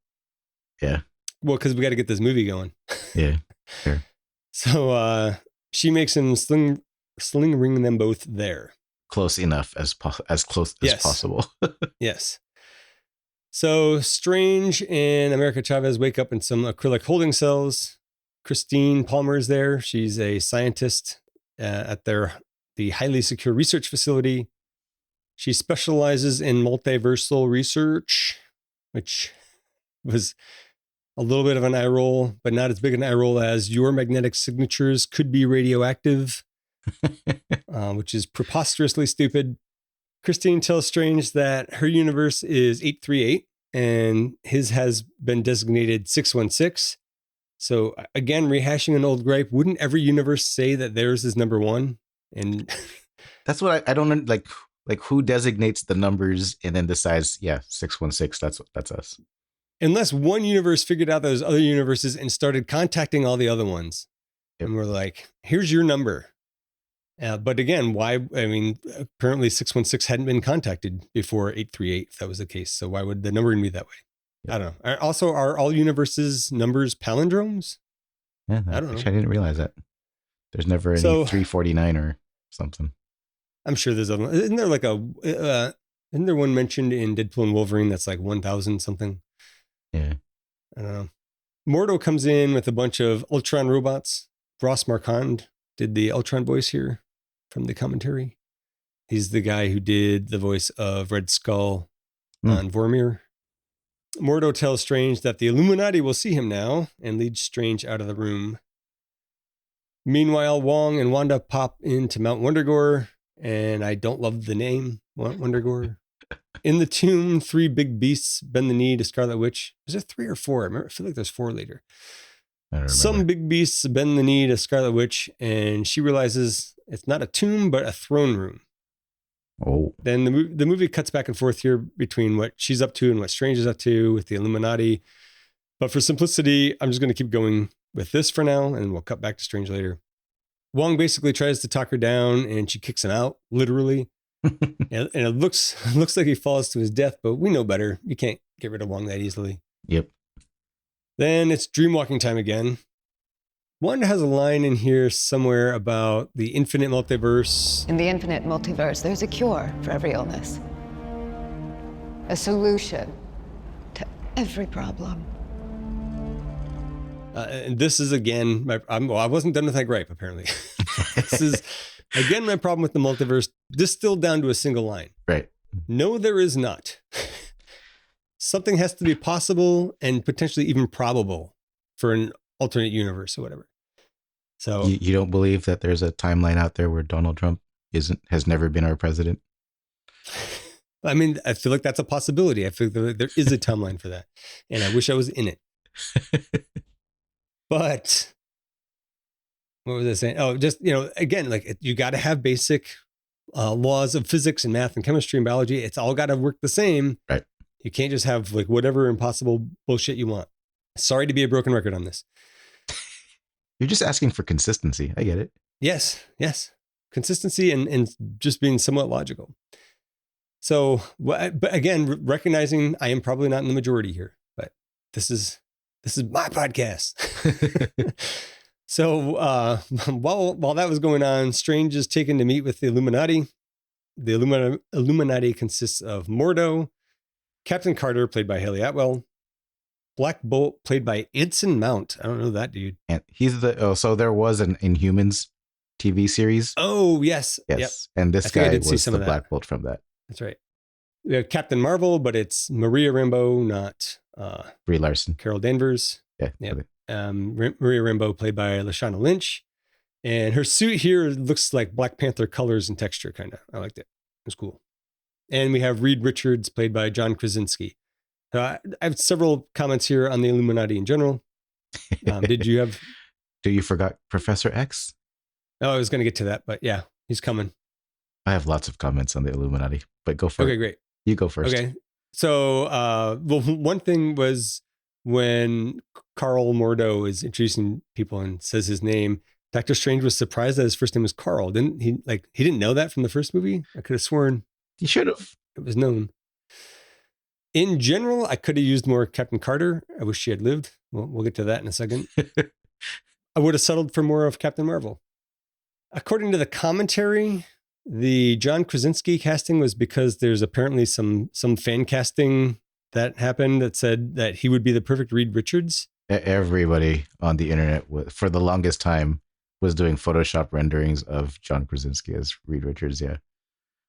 Yeah. Well, because we got to get this movie going. Yeah. Sure. So she makes him sling ring them both there. Close enough as close as Yes. possible. Yes. So Strange and America Chavez wake up in some acrylic holding cells. Christine Palmer is there. She's a scientist at the highly secure research facility. She specializes in multiversal research, which was a little bit of an eye roll, but not as big an eye roll as your magnetic signatures could be radioactive, which is preposterously stupid. Christine tells Strange that her universe is 838 and his has been designated 616. So again, rehashing an old gripe, wouldn't every universe say that theirs is number one? And That's what I don't like who designates the numbers and then decides, 616, that's us. unless one universe figured out those other universes and started contacting all the other ones. Yep. And we're like, here's your number. But again, why? I mean, apparently 616 hadn't been contacted before 838, if that was the case. So why would the numbering be that way? Yep. I don't know. Also, are all universes numbers palindromes? Yeah, I don't know. Actually, I didn't realize that. There's never any 349 or something. I'm sure there's other. Isn't there like isn't there one mentioned in Deadpool and Wolverine that's like 1,000 something? Yeah. I don't know. Mordo comes in with a bunch of Ultron robots. Ross Marquand did the Ultron voice here from the commentary. He's the guy who did the voice of Red Skull on Vormir. Mordo tells Strange that the Illuminati will see him now and leads Strange out of the room. Meanwhile, Wong and Wanda pop into Mount Wondergore, and I don't love the name, Mount Wondergore. In the tomb, 3 big beasts bend the knee to Scarlet Witch. Is there 3 or 4? I feel like there's 4 later. I don't remember. Some big beasts bend the knee to Scarlet Witch, and she realizes it's not a tomb, but a throne room. Oh. Then the movie cuts back and forth here between what she's up to and what Strange is up to with the Illuminati. But for simplicity, I'm just going to keep going with this for now, and we'll cut back to Strange later. Wong basically tries to talk her down, and she kicks him out, literally. And it looks like he falls to his death, but we know better. You can't get rid of Wong that easily. Yep. Then it's dreamwalking time again. Wanda has a line in here somewhere about the infinite multiverse. In the infinite multiverse, there's a cure for every illness. A solution to every problem. And this is again, I wasn't done with that gripe, apparently. This is, again, my problem with the multiverse, distilled down to a single line. Right. No, there is not. Something has to be possible and potentially even probable for an alternate universe or whatever. So you don't believe that there's a timeline out there where Donald Trump has never been our president? I mean, I feel like that's a possibility. I feel like there is a timeline for that. And I wish I was in it. But what was I saying? Oh, just, again, like you got to have basic laws of physics and math and chemistry and biology. It's all got to work the same. Right. You can't just have like whatever impossible bullshit you want. Sorry to be a broken record on this. You're just asking for consistency. I get it. Yes. Consistency and just being somewhat logical. So, but again, recognizing I am probably not in the majority here, but this is my podcast. So while that was going on, Strange is taken to meet with the Illuminati. The Illuminati consists of Mordo, Captain Carter, played by Haley Atwell, Black Bolt, played by Anson Mount. I don't know that dude. And he's so there was an Inhumans TV series. Oh, yes. Yes. Yep. And this guy was the of that. Black Bolt from that. That's right. We have Captain Marvel, but it's Maria Rambeau, not Brie Larson. Carol Danvers. Yeah. Yep. Maria Rambeau, played by Lashana Lynch. And her suit here looks like Black Panther colors and texture, kind of. I liked it. It was cool. And we have Reed Richards, played by John Krasinski. I have several comments here on the Illuminati in general. Did you have? You forgot Professor X? Oh, I was going to get to that, but yeah, he's coming. I have lots of comments on the Illuminati, but go for it. Okay, great. You go first. Okay. So, one thing was when Carl Mordo is introducing people and says his name, Doctor Strange was surprised that his first name was Carl. Didn't he? Like, he didn't know that from the first movie? I could have sworn He should have. it was known. In general, I could have used more Captain Carter. I wish she had lived. We'll get to that in a second. I would have settled for more of Captain Marvel. According to the commentary, the John Krasinski casting was because there's apparently some fan casting that happened that said that he would be the perfect Reed Richards. Everybody on the internet, for the longest time, was doing Photoshop renderings of John Krasinski as Reed Richards. Yeah.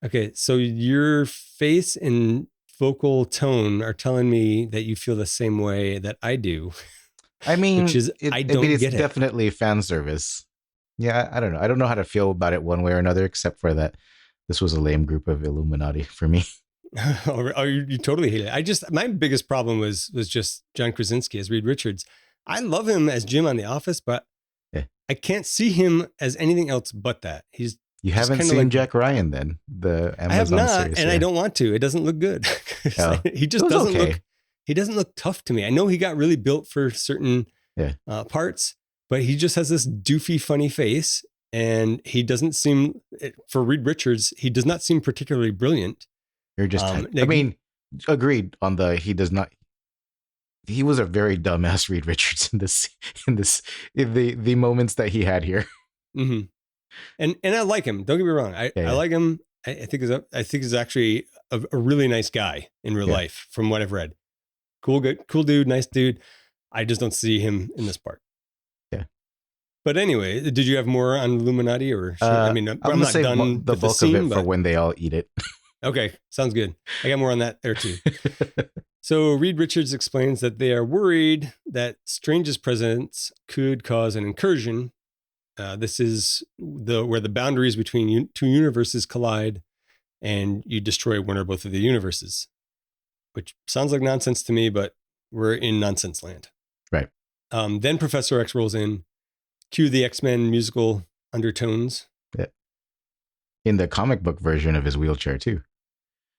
Okay, so your face and vocal tone are telling me that you feel the same way that I do. I mean, Which is, I don't it's get it. definitely fan service. Yeah, I don't know. I don't know how to feel about it one way or another, except for that this was a lame group of Illuminati for me. Oh, you totally hate it. My biggest problem was just John Krasinski as Reed Richards. I love him as Jim on The Office, but Yeah. I can't see him as anything else but that. He's You just haven't kinda seen like- Jack Ryan then, the Amazon I have not, series. and yeah. I don't want to. It doesn't look good. Oh. He just It was doesn't okay. look. He doesn't look tough to me. I know he got really built for certain Yeah. parts, but he just has this doofy, funny face, and he doesn't seem. For Reed Richards, he does not seem particularly brilliant. You're just. I like- mean, agreed on the. He does not. He was a very dumbass Reed Richards in the moments that he had here. Mm-hmm. And I like him. Don't get me wrong. I like him. I think he's actually a really nice guy in real life, from what I've read. Cool dude, nice dude. I just don't see him in this part. Yeah. But anyway, did you have more on Illuminati, or I mean, I'm I'm gonna not save done the with the bulk scene, of it for but when they all eat it. okay, sounds good. I got more on that there too. So Reed Richards explains that they are worried that Strange's presence could cause an incursion. This is where the boundaries between two universes collide, and you destroy one or both of the universes, which sounds like nonsense to me, but we're in nonsense land. Right. Then Professor X rolls in, cue the X-Men musical undertones. Yeah. In the comic book version of his wheelchair too.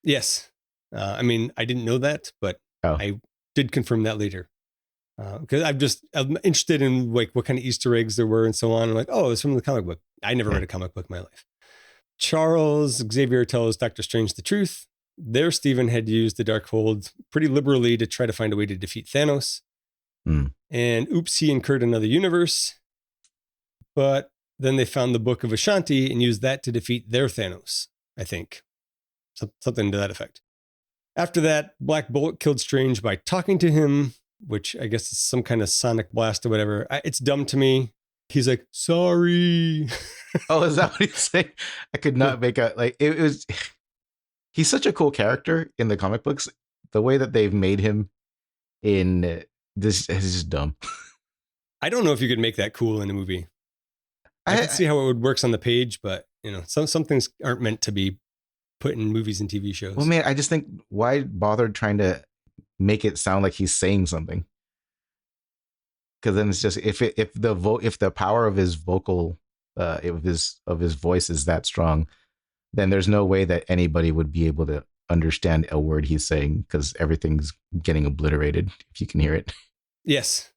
Yes. I mean, I didn't know that, but I did confirm that later. Because I'm interested in like what kind of Easter eggs there were and so on. I'm like, oh, it's from the comic book. I never read a comic book in my life. Charles Xavier tells Doctor Strange the truth. There, Stephen had used the Darkhold pretty liberally to try to find a way to defeat Thanos. And oops, he incurred another universe. But then they found the Book of Ashanti and used that to defeat their Thanos, I think. Something to that effect. After that, Black Bolt killed Strange by talking to him, which I guess is some kind of sonic blast or whatever. It's dumb to me. He's like, sorry. Oh, is that what he's saying? I could not make out like it was. He's such a cool character in the comic books. The way that they've made him in this is just dumb. I don't know if you could make that cool in a movie. I can see how it would work on the page, but some things aren't meant to be put in movies and TV shows. Well, man, I just think why bother trying to make it sound like he's saying something? Because then it's just if the power of his vocal of his voice is that strong, then there's no way that anybody would be able to understand a word he's saying because everything's getting obliterated if you can hear it. Yes.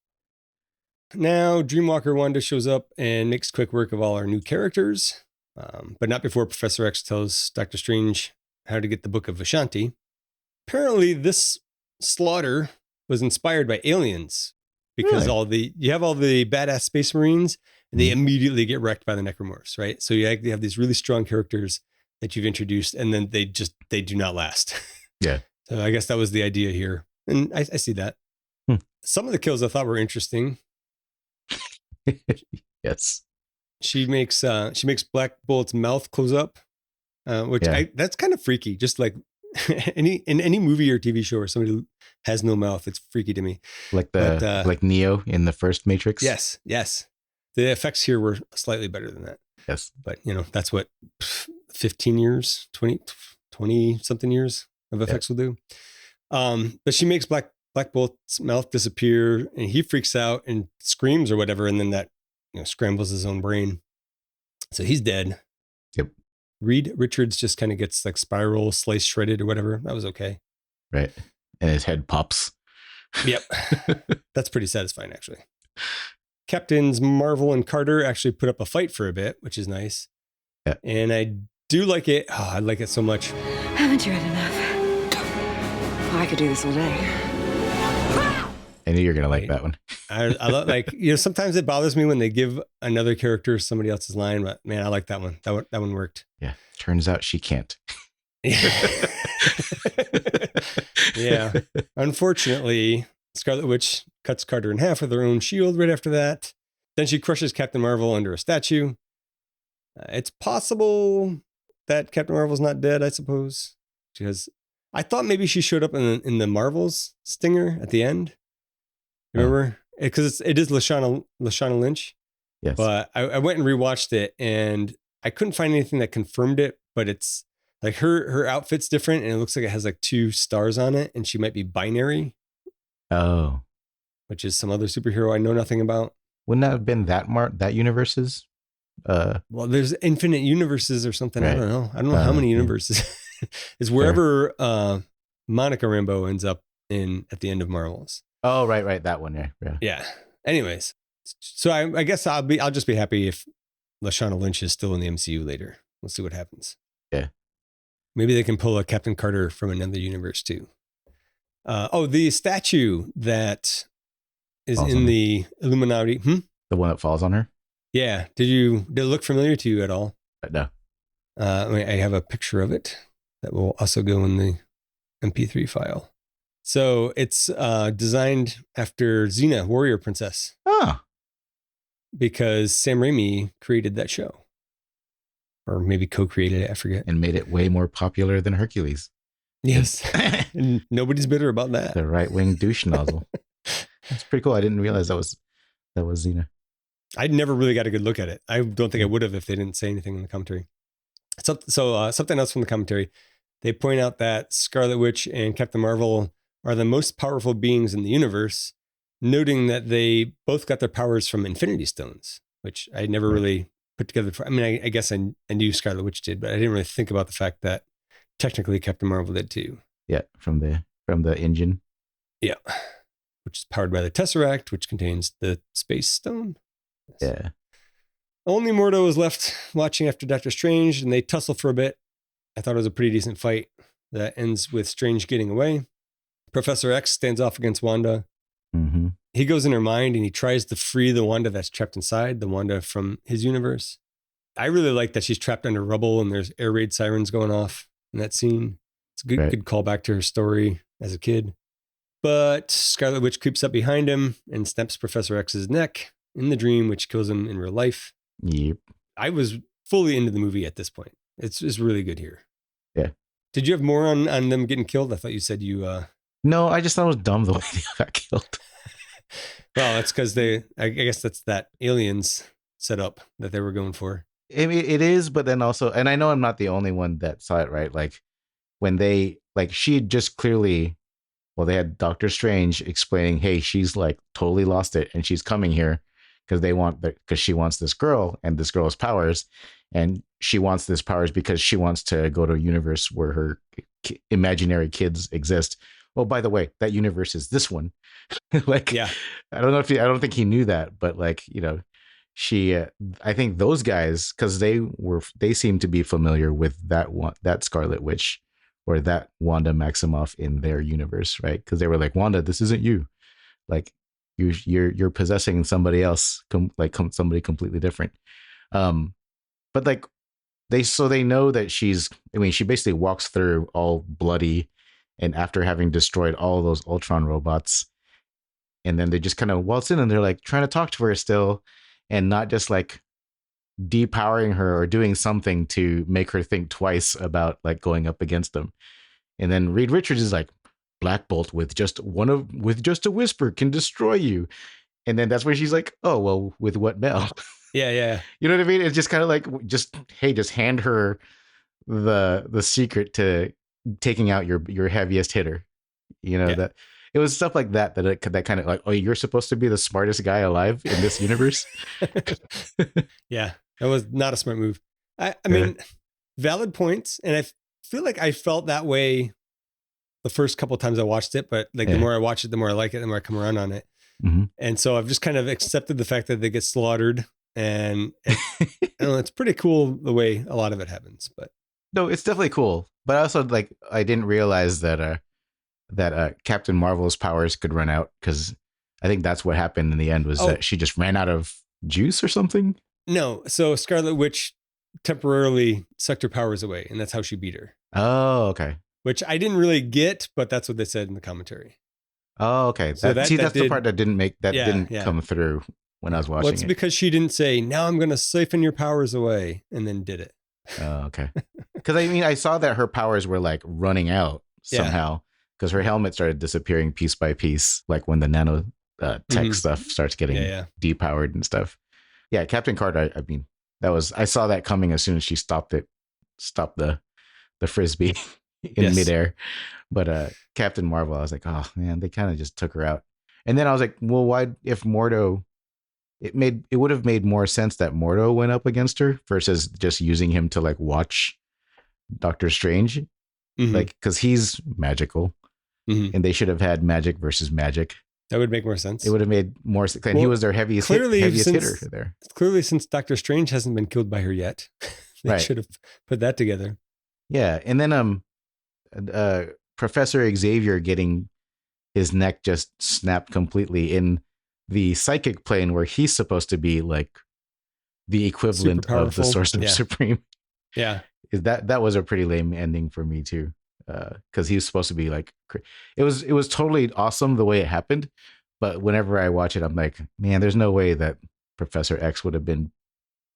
Now Dreamwalker Wanda shows up and makes quick work of all our new characters, but not before Professor X tells Doctor Strange how to get the Book of Ashanti. Apparently, this slaughter was inspired by aliens. Because you have all the badass space marines, and they immediately get wrecked by the necromorphs, right? So you have these really strong characters that you've introduced, and then they do not last. Yeah. So I guess that was the idea here, and I see that. Some of the kills I thought were interesting. Yes. She makes Black Bolt's mouth close up, which that's kind of freaky. Just like in any movie or TV show where somebody has no mouth, it's freaky to me. Like like Neo in the first Matrix. Yes. The effects here were slightly better than that. Yes. But that's what 15 years, 20 something years of effects will do. But she makes Black Bolt's mouth disappear, and he freaks out and screams or whatever, and then that scrambles his own brain. So he's dead. Yep. Reed Richards just kind of gets like spiral, sliced, shredded or whatever. That was okay. Right. And his head pops. Yep. That's pretty satisfying, actually. Captains Marvel and Carter actually put up a fight for a bit, which is nice. Yeah. And I do like it. Oh, I like it so much. Haven't you had enough? I could do this all day. I knew you were going to like that one. I love, like, sometimes it bothers me when they give another character somebody else's line, but man, I like that one. That one worked. Yeah. Turns out she can't. Yeah. Unfortunately, Scarlet Witch cuts Carter in half with her own shield right after that. Then she crushes Captain Marvel under a statue. It's possible that Captain Marvel's not dead, I suppose, because I thought maybe she showed up in the Marvels stinger at the end. Remember? Because it is Lashana Lynch. Yes. But I went and rewatched it, and I couldn't find anything that confirmed it, but it's like her outfit's different, and it looks like it has like 2 stars on it, and she might be binary. Oh. Which is some other superhero I know nothing about. Wouldn't that have been that universe's? Well, there's infinite universes or something. Right. I don't know. I don't know how many universes. It's wherever Monica Rambeau ends up in at the end of Marvels. Oh, right. That one. Yeah. Yeah. Anyways, so I guess I'll just be happy if Lashana Lynch is still in the MCU later. We'll see what happens. Yeah. Maybe they can pull a Captain Carter from another universe too. The statue that is Falls in on the Illuminati. The one that falls on her? Yeah. Did it look familiar to you at all? No. I have a picture of it that will also go in the MP3 file. So it's designed after Xena, Warrior Princess. Oh. Because Sam Raimi created that show. Or maybe co-created it, I forget. And made it way more popular than Hercules. Yes. And nobody's bitter about that. The right-wing douche nozzle. That's pretty cool. I didn't realize that was Xena. I never really got a good look at it. I don't think I would have if they didn't say anything in the commentary. So something else from the commentary. They point out that Scarlet Witch and Captain Marvel are the most powerful beings in the universe, noting that they both got their powers from Infinity Stones, which I never really put together. I guess I knew Scarlet Witch did, but I didn't really think about the fact that technically Captain Marvel did too. Yeah, from the engine. Yeah, which is powered by the Tesseract, which contains the Space Stone. Yeah. Only Mordo is left watching after Doctor Strange, and they tussle for a bit. I thought it was a pretty decent fight that ends with Strange getting away. Professor X stands off against Wanda. Mm-hmm. He goes in her mind and he tries to free the Wanda that's trapped inside, the Wanda from his universe. I really like that she's trapped under rubble and there's air raid sirens going off in that scene. It's a good callback to her story as a kid. But Scarlet Witch creeps up behind him and snaps Professor X's neck in the dream, which kills him in real life. Yep. I was fully into the movie at this point. It's really good here. Yeah. Did you have more on them getting killed? I thought you said you... No, I just thought it was dumb the way they got killed. Well, that's because I guess that's that aliens setup that they were going for. I mean, it is, but then also, and I know I'm not the only one that saw it, right? Like when she just clearly, they had Doctor Strange explaining, hey, she's like totally lost it and she's coming here because she wants this girl and this girl has powers and she wants this powers because she wants to go to a universe where her imaginary kids exist. Oh, by the way, that universe is this one. Yeah. I don't think he knew that, but she, I think those guys, cause they seem to be familiar with that Scarlet Witch or that Wanda Maximoff in their universe. Right. Cause they were like, Wanda, this isn't you. Like you're possessing somebody else, somebody completely different. But they know that she basically walks through all bloody and after having destroyed all of those Ultron robots, and then they just kind of waltz in and they're like trying to talk to her still and not just like depowering her or doing something to make her think twice about like going up against them. And then Reed Richards is like, Black Bolt with just a whisper can destroy you. And then that's where she's like, oh, well, with what bell? Yeah. You know what I mean? It's just kind of like, just hand her the secret to taking out your heaviest hitter. That it was stuff like that kind of like, oh, you're supposed to be the smartest guy alive in this universe. Yeah, that was not a smart move. I mean, valid points. And I feel like I felt that way the first couple of times I watched it, but the more I watch it, the more I like it, the more I come around on it. Mhm. And so I've just kind of accepted the fact that they get slaughtered. And I don't know, it's pretty cool the way a lot of it happens. But No, it's definitely cool. But also, like, I didn't realize that Captain Marvel's powers could run out, because I think that's what happened in the end, was that she just ran out of juice or something. no, so Scarlet Witch temporarily sucked her powers away, and that's how she beat her. Oh, okay. Which I didn't really get, but that's what they said in the commentary. Oh, okay. So that's the part that didn't come through when I was watching it's it. because she didn't say, now I'm going to siphon your powers away, and then did it. Oh, okay. Because I mean, I saw that her powers were like running out somehow, because her helmet started disappearing piece by piece, like when the nano tech stuff starts getting depowered and stuff. Yeah, Captain Carter, I mean, I saw that coming as soon as she stopped the frisbee in midair. But Captain Marvel, I was like, oh man, they kind of just took her out. And then I was like, well, why, if Mordo, it would have made more sense that Mordo went up against her versus just using him to like watch Doctor Strange, like, because he's magical, and they should have had magic versus magic. That would make more sense. It would have made more sense. And he was their heaviest hitter there. Clearly, since Doctor Strange hasn't been killed by her yet, they should have put that together. Yeah, and then Professor Xavier getting his neck just snapped completely in the psychic plane, where he's supposed to be like the equivalent of the Sorcerer Supreme. Yeah, that was a pretty lame ending for me too, because he was supposed to be like, it was totally awesome the way it happened, but whenever I watch it, I'm like, man, there's no way that Professor X would have been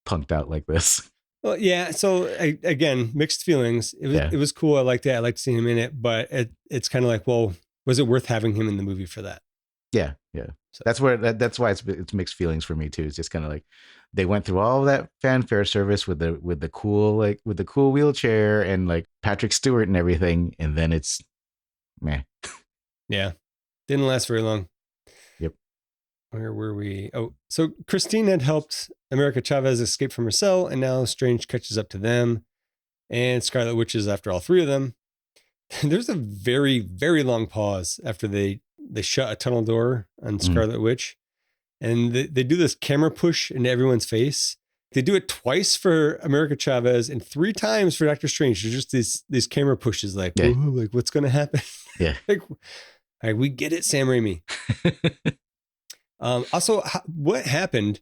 punked out like this. Well, yeah. So again, mixed feelings. It was cool. I liked it. I liked seeing him in it, but it's kind of like, well, was it worth having him in the movie for that? Yeah, yeah. So that's why it's mixed feelings for me too. It's just kind of like they went through all of that fanfare service with the cool wheelchair and like Patrick Stewart and everything, and then it's meh. Yeah, didn't last very long. Yep. Where were we? Oh, so Christine had helped America Chavez escape from her cell, and now Strange catches up to them, and Scarlet Witch is after all three of them. There's a very, very long pause after they shut a tunnel door on Scarlet Witch, and they do this camera push into everyone's face. They do it twice for America Chavez and 3 times for Doctor Strange. There's just these camera pushes, like, ooh, like what's going to happen? Yeah. Like, all right, we get it, Sam Raimi. Also, what happened?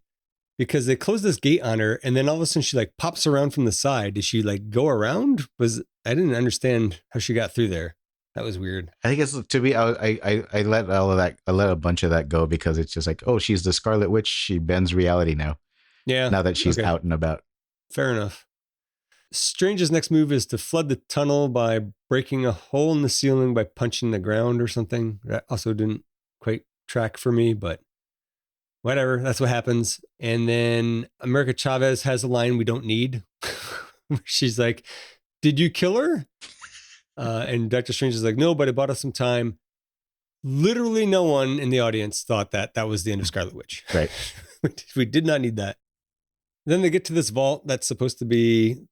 Because they closed this gate on her, and then all of a sudden she like pops around from the side. Did she like go around? I didn't understand how she got through there. That was weird. I think it's, to me, I let all of that, I let a bunch of that go, because it's just like, oh, she's the Scarlet Witch. She bends reality now. Yeah. Now that she's out and about. Fair enough. Strange's next move is to flood the tunnel by breaking a hole in the ceiling by punching the ground or something. That also didn't quite track for me, but whatever. That's what happens. And then America Chavez has a line we don't need. She's like, did you kill her? And Doctor Strange is like, no, but it bought us some time. Literally no one in the audience thought that was the end of Scarlet Witch. Right. We did not need that. Then they get to this vault that's supposed to be,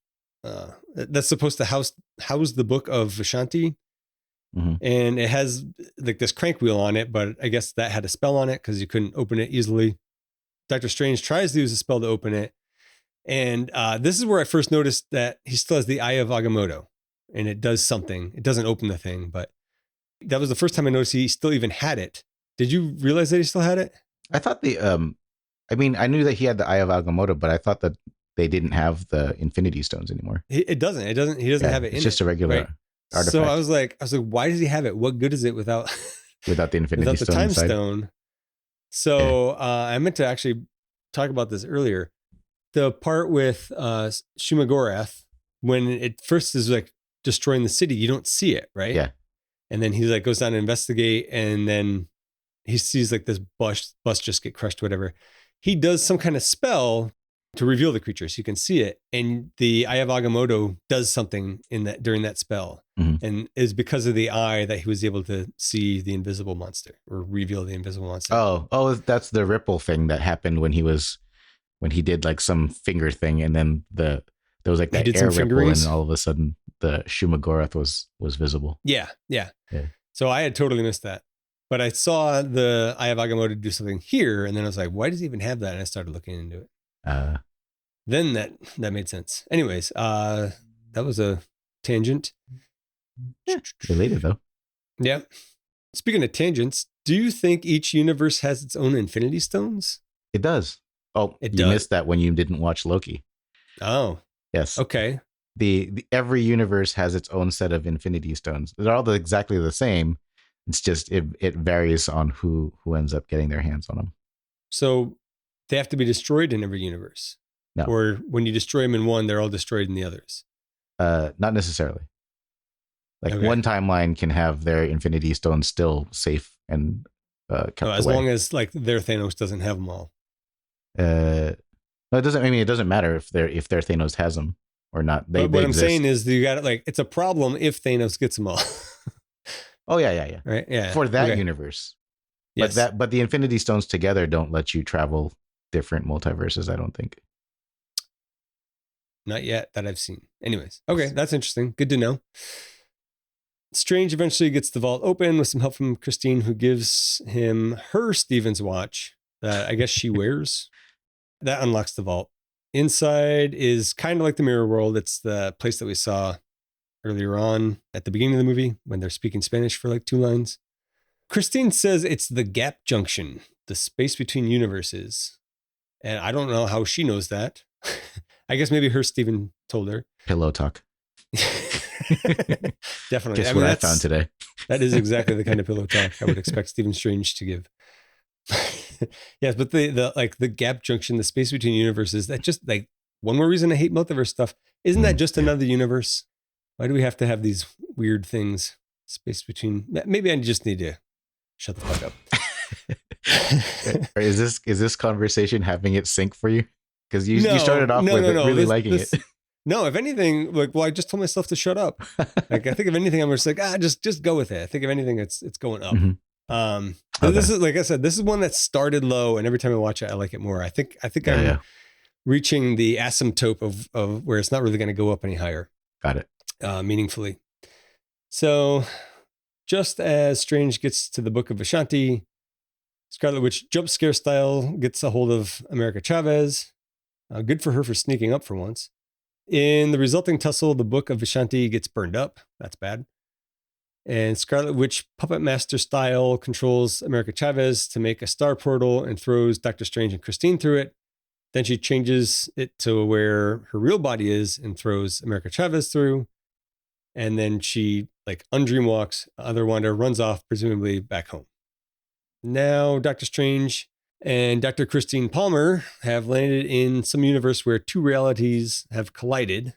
that's supposed to house the book of Vishanti. And it has like this crank wheel on it, but I guess that had a spell on it because you couldn't open it easily. Doctor Strange tries to use a spell to open it. And this is where I first noticed that he still has the Eye of Agamotto, and it does something. It doesn't open the thing, but that was the first time I noticed he still even had it. Did you realize that he still had it? I thought I knew that he had the Eye of Agamotto, but I thought that they didn't have the Infinity Stones anymore. It doesn't. He doesn't have it in it. It's just a regular artifact. So I was like, why does he have it? What good is it without the Infinity without the Stone Time inside? Stone? So I meant to actually talk about this earlier. The part with Shumagorath, when it first is like destroying the city, you don't see it, right? Yeah. And then he like goes down to investigate, and then he sees like this bus just get crushed, whatever. He does some kind of spell to reveal the creature so you can see it. And the Eye of Agamotto does something during that spell. And is because of the eye that he was able to see the invisible monster or reveal the invisible monster. Oh, that's the ripple thing that happened when he did like some finger thing, and then there was like that air ripple, and all of a sudden the Shumagorath was visible. Yeah. So I had totally missed that. But I saw the Eye of Agamotto do something here, and then I was like, why does he even have that? And I started looking into it. Then that made sense. Anyways, that was a tangent. Yeah, related though. Yeah. Speaking of tangents, do you think each universe has its own Infinity Stones? It does. Oh, It you does. missed that when you didn't watch Loki. Oh, Yes. okay. The every universe has its own set of Infinity Stones. They're all exactly the same. It's just it varies on who ends up getting their hands on them. So they have to be destroyed in every universe. No. Or when you destroy them in one, they're all destroyed in the others. Not necessarily. Like Okay. one timeline can have their Infinity Stones still safe and kept as away. long as like their Thanos doesn't have them all. No, it doesn't. I mean, it doesn't matter if their Thanos has them or not. But what I'm saying is, you got it. Like, it's a problem if Thanos gets them all. Oh yeah. Right. Yeah. For that universe. Yes. But the Infinity Stones together don't let you travel different multiverses, I don't think. Not yet that I've seen. Anyways. Okay. That's interesting. Good to know. Strange eventually gets the vault open with some help from Christine, who gives him her Stevens watch that I guess she wears. That unlocks the vault. Inside is kind of like the mirror world. It's the place that we saw earlier on at the beginning of the movie when they're speaking Spanish for like 2 lines. Christine says it's the gap junction, the space between universes. And I don't know how she knows that. I guess maybe her Steven told her. Pillow talk. Definitely. Guess what I found today. That is exactly the kind of pillow talk I would expect Stephen Strange to give. Yes, but the like the gap junction, the space between universes, that just like one more reason I hate multiverse stuff. Isn't that just another universe? Why do we have to have these weird things? Space between, maybe I just need to shut the fuck up. Is this conversation having it sync for you? Because you started off with really liking it. No, if anything, like, well, I just told myself to shut up. Like, I think if anything, I'm just like, just go with it. I think if anything, it's going up. Mm-hmm. But this is, like I said, this is one that started low, and every time I watch it, I like it more. I think I'm reaching the asymptote of where it's not really going to go up any higher. Got it. Meaningfully. So, just as Strange gets to the Book of Ashanti, Scarlet Witch jump scare style gets a hold of America Chavez. Good for her for sneaking up for once. In the resulting tussle, the Book of Ashanti gets burned up. That's bad. And Scarlet Witch puppet master style controls America Chavez to make a star portal and throws Doctor Strange and Christine through it. Then she changes it to where her real body is and throws America Chavez through. And then she like undream walks. Other Wanda runs off, presumably back home. Now Doctor Strange and Dr. Christine Palmer have landed in some universe where 2 realities have collided.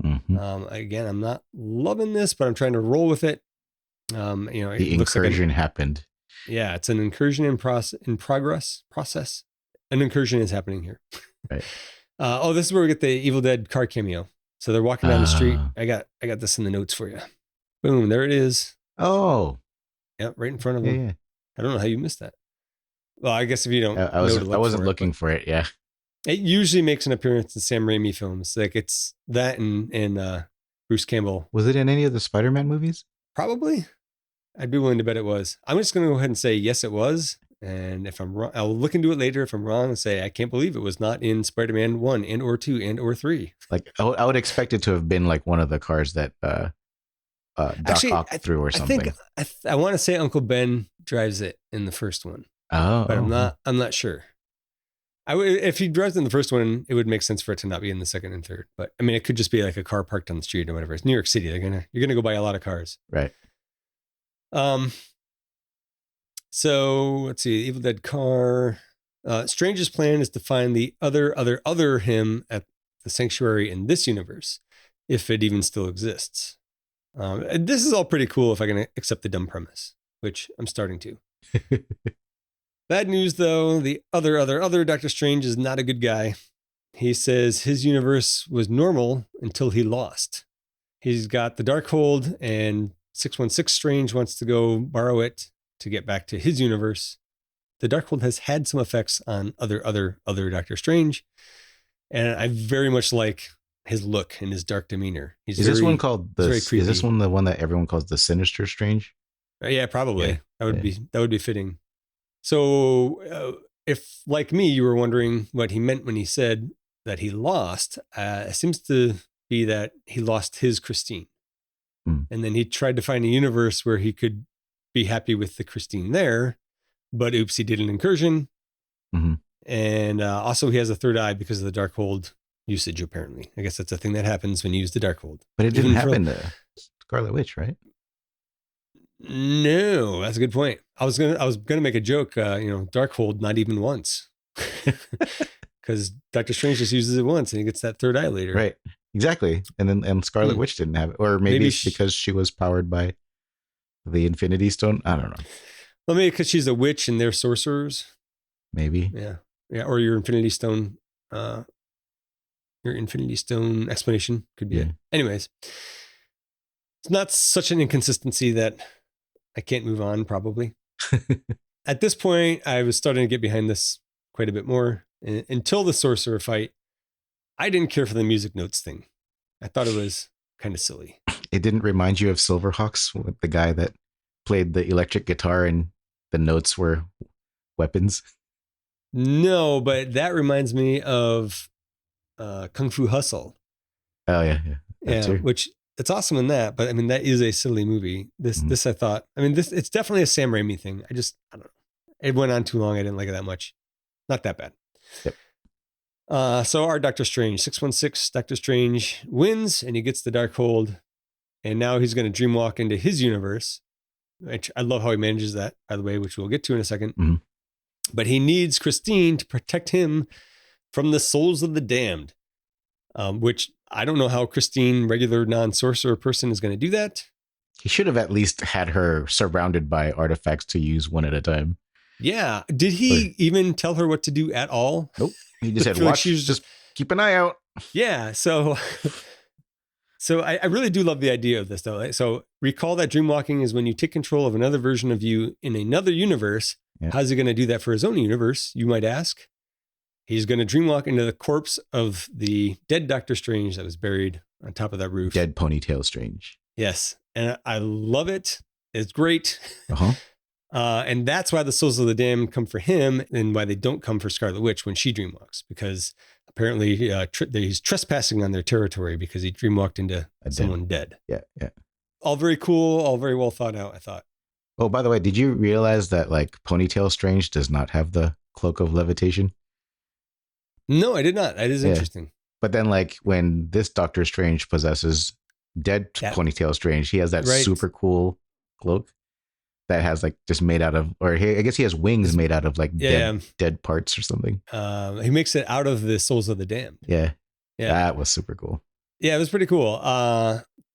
Mm-hmm. Again, I'm not loving this, but I'm trying to roll with it. The incursion happened. Yeah, it's an incursion in progress. An incursion is happening here. Right. This is where we get the Evil Dead car cameo. So they're walking down the street. I got this in the notes for you. Boom, there it is. Oh. Yep, right in front of them. Yeah. I don't know how you missed that. Well, I guess if you don't, I wasn't looking for it. Yeah. It usually makes an appearance in Sam Raimi films. Like it's that and Bruce Campbell. Was it in any of the Spider-Man movies? Probably. I'd be willing to bet it was. I'm just going to go ahead and say yes, it was. And if I'm wrong, I'll look into it later. If I'm wrong, and say I can't believe it was not in Spider-Man 1 and or 2 and or 3. Like I would expect it to have been like one of the cars that Doc Ock through or something. I want to say Uncle Ben drives it in the first one. Oh, but I'm not sure. If he drives in the first one, it would make sense for it to not be in the second and third. But I mean, it could just be like a car parked on the street or whatever. It's New York City. You're gonna go buy a lot of cars, right? So let's see. Evil Dead car. Strange's plan is to find the other him at the sanctuary in this universe, if it even still exists. This is all pretty cool if I can accept the dumb premise, which I'm starting to. Bad news, though. The other Doctor Strange is not a good guy. He says his universe was normal until he lost. He's got the Darkhold, and 616 Strange wants to go borrow it to get back to his universe. The Darkhold has had some effects on other Doctor Strange, and I very much like his look and his dark demeanor. Is this one the one that everyone calls the Sinister Strange? Yeah, probably. Yeah. That would be fitting. So if, like me, you were wondering what he meant when he said that he lost, it seems to be that he lost his Christine. And then he tried to find a universe where he could be happy with the Christine there, but oops, he did an incursion. And also he has a third eye because of the Darkhold usage, apparently. I guess that's a thing that happens when you use the Darkhold. But it didn't happen to Scarlet Witch, right? No, that's a good point. I was gonna make a joke, Darkhold not even once. Because Doctor Strange just uses it once and he gets that third eye later. Right. Exactly. And Scarlet Witch didn't have it. Or maybe it's because she was powered by the Infinity Stone. I don't know. Well, maybe because she's a witch and they're sorcerers. Maybe. Yeah. Or your Infinity Stone explanation could be it. Anyways, it's not such an inconsistency that I can't move on, probably. At this point, I was starting to get behind this quite a bit more. Until the sorcerer fight, I didn't care for the music notes thing. I thought it was kind of silly. It didn't remind you of Silverhawks with the guy that played the electric guitar and the notes were weapons? No, but that reminds me of Kung Fu Hustle. Oh, yeah. Which it's awesome in that, but I mean, that is a silly movie. This I thought, it's definitely a Sam Raimi thing. I don't know. It went on too long. I didn't like it that much. Not that bad. Yep. So our Doctor Strange, 616 Doctor Strange wins and he gets the Darkhold. And now he's going to dreamwalk into his universe. Which I love how he manages that, by the way, which we'll get to in a second. But he needs Christine to protect him from the souls of the damned, which I don't know how Christine, regular non-sorcerer person, is going to do that. He should have at least had her surrounded by artifacts to use one at a time. Yeah. Did he even tell her what to do at all? Nope. He just said, watch, just keep an eye out. Yeah. So I really do love the idea of this, though. So recall that dreamwalking is when you take control of another version of you in another universe. Yeah. How's he going to do that for his own universe, you might ask? He's going to dreamwalk into the corpse of the dead Doctor Strange that was buried on top of that roof. Dead Ponytail Strange. Yes. And I love it. It's great. And that's why the souls of the damned come for him and why they don't come for Scarlet Witch when she dreamwalks, because apparently he's trespassing on their territory because he dreamwalked into someone dead. Yeah. All very cool, all very well thought out, I thought. Oh, by the way, did you realize that like Ponytail Strange does not have the cloak of levitation? No, I did not. That is interesting. But then like when this Doctor Strange possesses dead Ponytail Strange, he has that super cool cloak that has like just made out of, or I guess he has wings made out of like dead parts or something. He makes it out of the souls of the damned. Yeah. That was super cool. Yeah, it was pretty cool.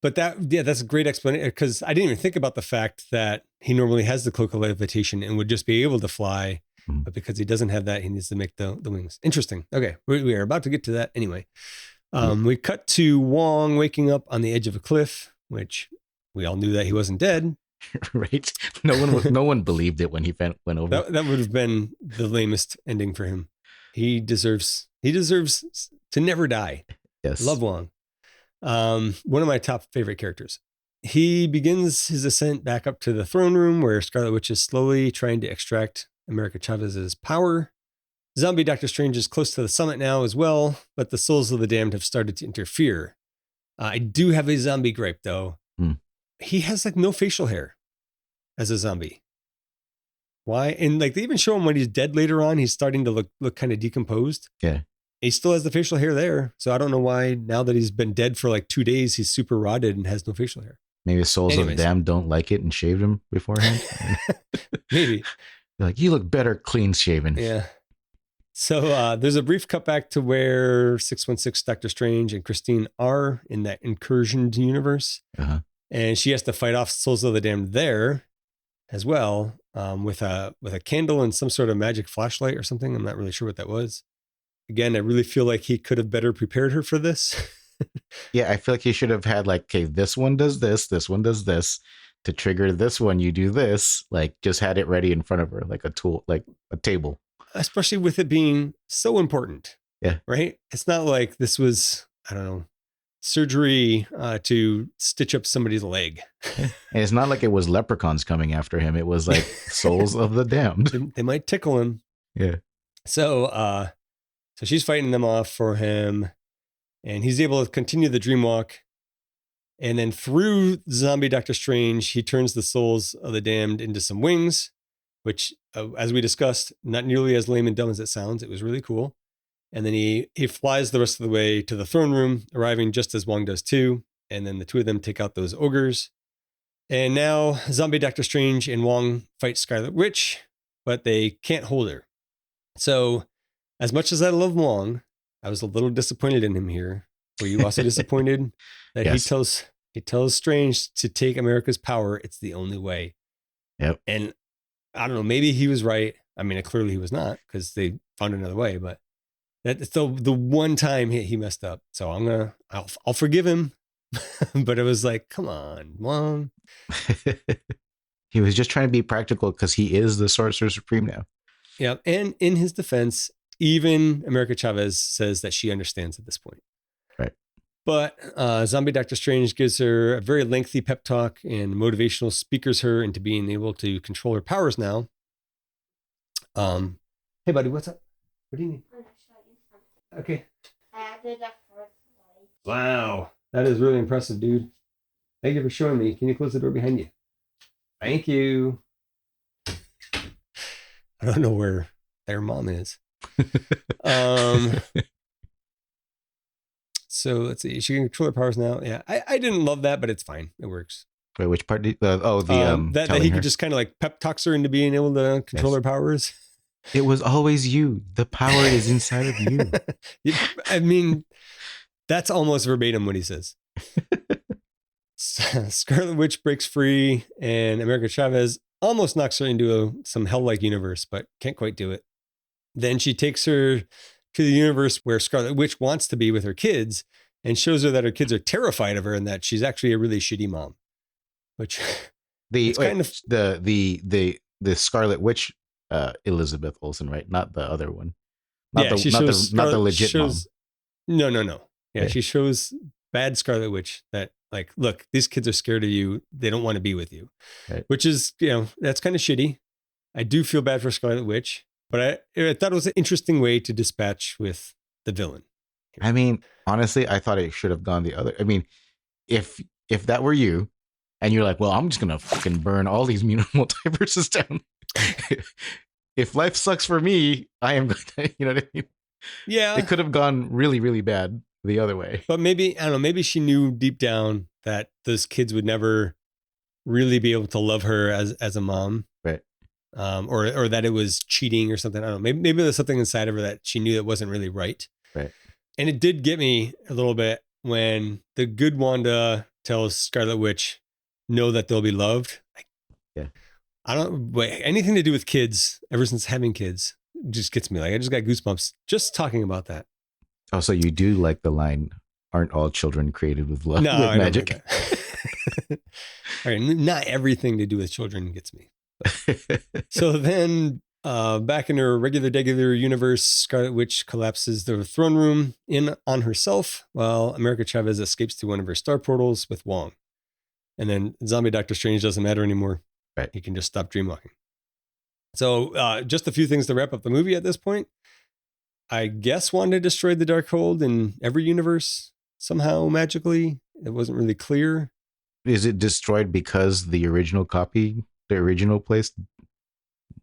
But that's a great explanation, because I didn't even think about the fact that he normally has the cloak of levitation and would just be able to fly, but because he doesn't have that, he needs to make the wings. Interesting. Okay, we are about to get to that anyway. We cut to Wong waking up on the edge of a cliff, which we all knew that he wasn't dead. Right? No one believed it when he went over. That would have been the lamest ending for him. He deserves to never die. Yes. Love Wong. One of my top favorite characters. He begins his ascent back up to the throne room where Scarlet Witch is slowly trying to extract America Chavez's power. Zombie Doctor Strange is close to the summit now as well, but the souls of the damned have started to interfere. I do have a zombie gripe though. He has like no facial hair as a zombie. Why? And like they even show him when he's dead later on, he's starting to look kind of decomposed. Yeah. He still has the facial hair there. So I don't know why now that he's been dead for like 2 days, he's super rotted and has no facial hair. Maybe souls of the damned don't like it and shaved him beforehand. Maybe. They're like, you look better clean shaven. Yeah. So there's a brief cutback to where 616 Doctor Strange and Christine are in that incursion universe. And she has to fight off souls of the damned there as well, with a candle and some sort of magic flashlight or something. I'm not really sure what that was. Again, I really feel like he could have better prepared her for this. Yeah, I feel like he should have had like, okay, this one does this one does this. To trigger this one, you do this. Like, just had it ready in front of her, like a tool, like a table. Especially with it being so important. Yeah. Right? It's not like this was, I don't know, surgery to stitch up somebody's leg. And it's not like it was leprechauns coming after him. It was like souls of the damned. They might tickle him. Yeah. So she's fighting them off for him, and he's able to continue the dream walk. And then through zombie Doctor Strange, he turns the souls of the damned into some wings, which, as we discussed, not nearly as lame and dumb as it sounds. It was really cool. And then he flies the rest of the way to the throne room, arriving just as Wong does too. And then the two of them take out those ogres. And now zombie Doctor Strange and Wong fight Scarlet Witch, but they can't hold her. So as much as I love Wong, I was a little disappointed in him here. Were you also disappointed that Yes. he tells Strange to take America's power? It's the only way. Yep. And I don't know, maybe he was right. I mean, clearly he was not, because they found another way, but that's the one time he messed up. So I'll forgive him. But it was like, come on, Wong. He was just trying to be practical because he is the Sorcerer Supreme now. Yeah. And in his defense, even America Chavez says that she understands at this point. Right. But zombie Doctor Strange gives her a very lengthy pep talk and motivational speakers her into being able to control her powers now. Hey, buddy, what's up? What do you need? Okay. Wow. That is really impressive, dude. Thank you for showing me. Can you close the door behind you? Thank you. I don't know where their mom is. So let's see. She can control her powers now. Yeah, I didn't love that, but it's fine. It works. Wait, which part? That he could just kind of like pep talks her into being able to control her powers. It was always you. The power is inside of you. I mean, that's almost verbatim what he says. Scarlet Witch breaks free, and America Chavez almost knocks her into some hell-like universe, but can't quite do it. Then she takes her to the universe where Scarlet Witch wants to be with her kids, and shows her that her kids are terrified of her and that she's actually a really shitty mom. Which the Scarlet Witch, Elizabeth Olsen, right? Not the other one. Not the legit mom. No. Yeah, she shows bad Scarlet Witch that, like, look, these kids are scared of you. They don't want to be with you, right. Which is, that's kind of shitty. I do feel bad for Scarlet Witch, but I thought it was an interesting way to dispatch with the villain. I mean, honestly, I thought it should have gone the other. I mean, if that were you, and you're like, well, I'm just gonna fucking burn all these multiverses down. If life sucks for me, I am gonna, you know what I mean? Yeah, it could have gone really, really bad the other way. But maybe, I don't know, maybe she knew deep down that those kids would never really be able to love her as a mom. Right. Or that it was cheating or something. I don't know. Maybe there's something inside of her that she knew that wasn't really right. Right. And it did get me a little bit when the good Wanda tells Scarlet Witch, know that they'll be loved. Yeah. Anything to do with kids, ever since having kids, just gets me. Like, I just got goosebumps just talking about that. Oh, so you do like the line, aren't all children created with love, no, with magic? All right, not everything to do with children gets me. So then back in her regular universe, Scarlet Witch collapses the throne room in on herself while America Chavez escapes through one of her star portals with Wong. And then zombie Doctor Strange doesn't matter anymore. Right. He can just stop dreamwalking. So just a few things to wrap up the movie at this point. I guess Wanda destroyed the Darkhold in every universe somehow magically. It wasn't really clear. Is it destroyed because the original copy, the original place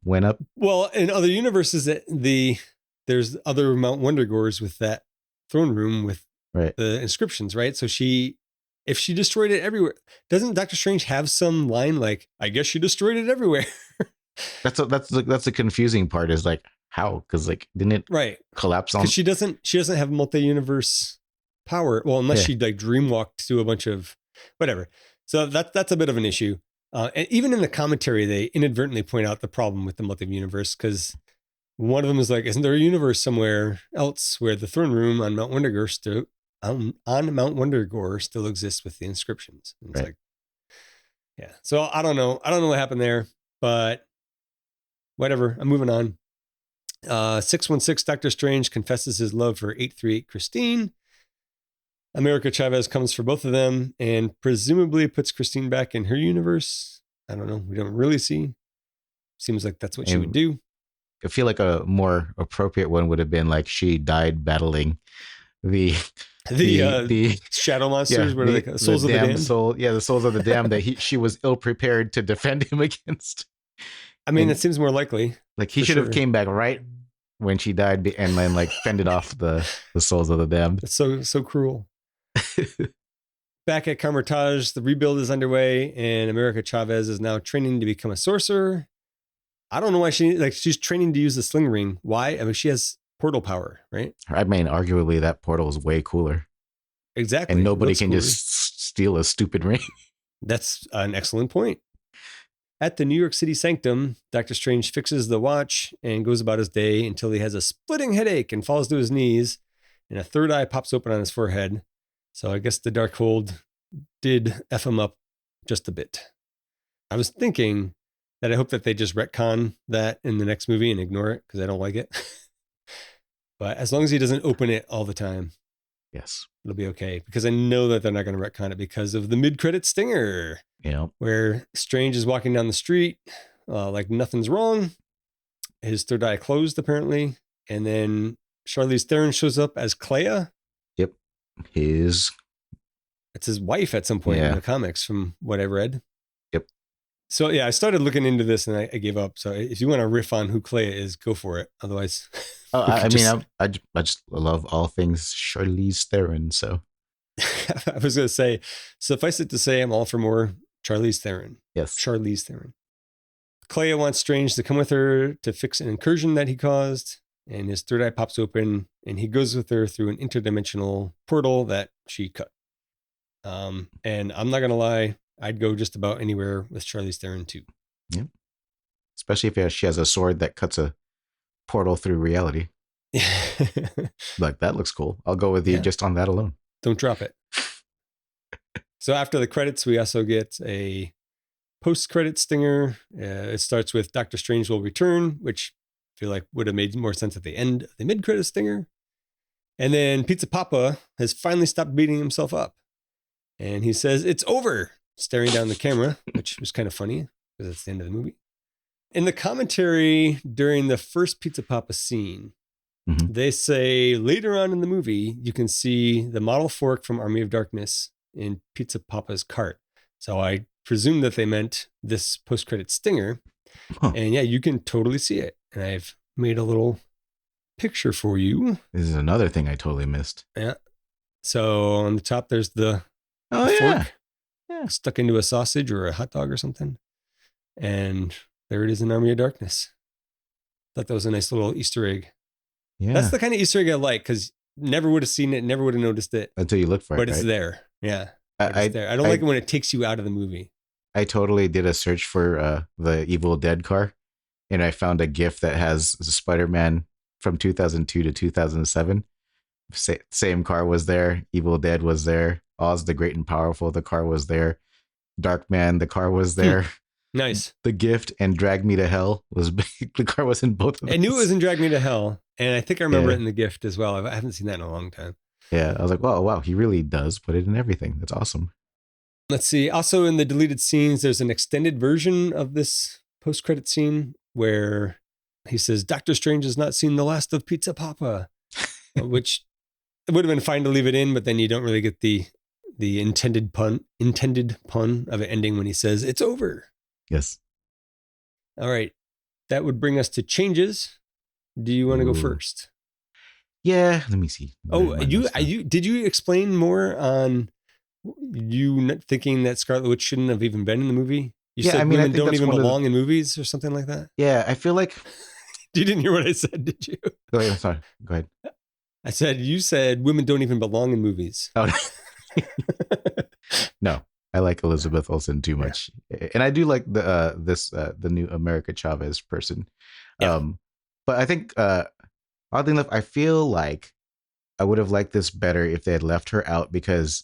went up? Well, in other universes, there's other Mount Wondergores with that throne room with the inscriptions, right? So if she destroyed it everywhere, doesn't Doctor Strange have some line like, I guess she destroyed it everywhere? That's the confusing part, is like, how? Because like, didn't it collapse on? Because she doesn't have multi-universe power. Well, unless she like dreamwalked to a bunch of whatever. So that's a bit of an issue. And even in the commentary, they inadvertently point out the problem with the multi-universe, because one of them is like, isn't there a universe somewhere else where the throne room on Mount Wondergore still exists with the inscriptions? And it's like, yeah. So I don't know what happened there, but whatever. I'm moving on. 616 Doctor Strange confesses his love for 838 Christine. America Chavez comes for both of them and presumably puts Christine back in her universe. I don't know. We don't really see. Seems like that's what she would do. I feel like a more appropriate one would have been like she died battling the shadow monsters. Yeah, what are they called? Souls of the damned. The souls of the damned that she was ill prepared to defend him against. I mean, it seems more likely. Like he should have came back right when she died and then like fended off the souls of the damned. It's so cruel. Back at Carmitage, the rebuild is underway, and America Chavez is now training to become a sorcerer. I don't know why she's training to use the sling ring. Why? I mean, she has portal power, right? I mean, arguably that portal is way cooler. Exactly. And nobody can just steal a stupid ring. That's an excellent point. At the New York City Sanctum, Doctor Strange fixes the watch and goes about his day until he has a splitting headache and falls to his knees, and a third eye pops open on his forehead. So I guess the Darkhold did F him up just a bit. I was thinking that I hope that they just retcon that in the next movie and ignore it because I don't like it. But as long as he doesn't open it all the time, yes, it'll be okay. Because I know that they're not going to retcon it because of the mid-credit stinger. Yeah, where Strange is walking down the street like nothing's wrong. His third eye closed apparently, and then Charlize Theron shows up as Clea. Yep, it's his wife at some point in the comics, from what I read. Yep. So yeah, I started looking into this and I gave up. So if you want to riff on who Clea is, go for it. Otherwise, I just love all things Charlize Theron. So I was going to say, suffice it to say, I'm all for more Charlize Theron. Yes, Charlize Theron. Clea wants Strange to come with her to fix an incursion that he caused, and his third eye pops open, and he goes with her through an interdimensional portal that she cut. And I'm not gonna lie, I'd go just about anywhere with Charlize Theron too. Yeah, especially if she has a sword that cuts a portal through reality. Like that looks cool. I'll go with you just on that alone. Don't drop it. So after the credits, we also get a post-credit stinger. It starts with Doctor Strange will return, which I feel like would have made more sense at the end of the mid-credit stinger. And then Pizza Papa has finally stopped beating himself up. And he says, "It's over," staring down the camera, which was kind of funny because it's the end of the movie. In the commentary during the first Pizza Papa scene, they say later on in the movie, you can see the model fork from Army of Darkness in Pizza Papa's cart. So I presume that they meant this post-credit stinger. And yeah, you can totally see it. And I've made a little picture for you. This is another thing I totally missed. Yeah. So on the top, there's the fork. Yeah. Stuck into a sausage or a hot dog or something. And there it is in Army of Darkness. Thought that was a nice little Easter egg. Yeah. That's the kind of Easter egg I like, because never would have seen it, never would have noticed it. Until you look for it, but it's there. Yeah. It's there. I don't like it when it takes you out of the movie. I totally did a search for the Evil Dead car, and I found a GIF that has Spider-Man from 2002 to 2007. Same car was there. Evil Dead was there. Oz the Great and Powerful, the car was there. Darkman, the car was there. Nice. The Gift and Drag Me to Hell was big. The car was in both of them. I knew it was in Drag Me to Hell, and I think I remember it in The Gift as well. I haven't seen that in a long time. Yeah, I was like, wow, he really does put it in everything. That's awesome. Let's see. Also in the deleted scenes, there's an extended version of this post-credit scene where he says, "Doctor Strange has not seen the last of Pizza Papa," which it would have been fine to leave it in, but then you don't really get the intended pun of it ending when he says, "It's over." Yes. All right. That would bring us to changes. Do you want to go first? Yeah, let me see. Did you explain more on you not thinking that Scarlet Witch shouldn't have even been in the movie? Women don't even belong in movies or something like that? Yeah, I feel like... You didn't hear what I said, did you? Go ahead, sorry. Go ahead. You said women don't even belong in movies. Oh, no. I like Elizabeth Olsen too much. And I do like the new America Chavez person. Yeah. But I think, oddly enough, I feel like I would have liked this better if they had left her out, because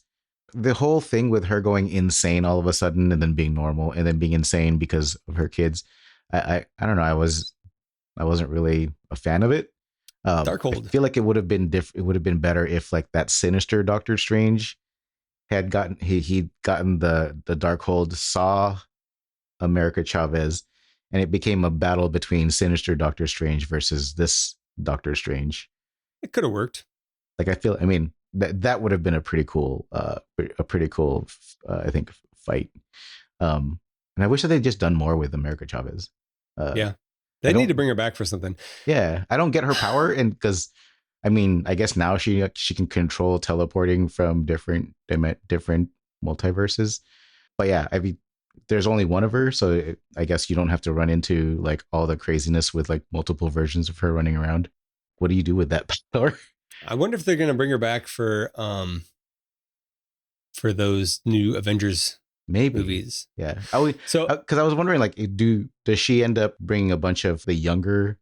the whole thing with her going insane all of a sudden and then being normal and then being insane because of her kids, I don't know. I wasn't really a fan of it. I Darkhold. feel like it would have been it would have been better if like that sinister Doctor Strange had gotten he'd gotten the Darkhold, saw America Chavez, and it became a battle between sinister Doctor Strange versus this Doctor Strange. It could have worked. Like I mean that would have been a pretty cool I think fight. And I wish that they'd just done more with America Chavez. Yeah. They need to bring her back for something. Yeah, I don't get her power, and because I mean, I guess now she can control teleporting from different multiverses. But yeah, I mean, there's only one of her, so I guess you don't have to run into like all the craziness with like multiple versions of her running around. What do you do with that power? I wonder if they're going to bring her back for those new Avengers movies. Yeah. So because I was wondering, like, does she end up bringing a bunch of the younger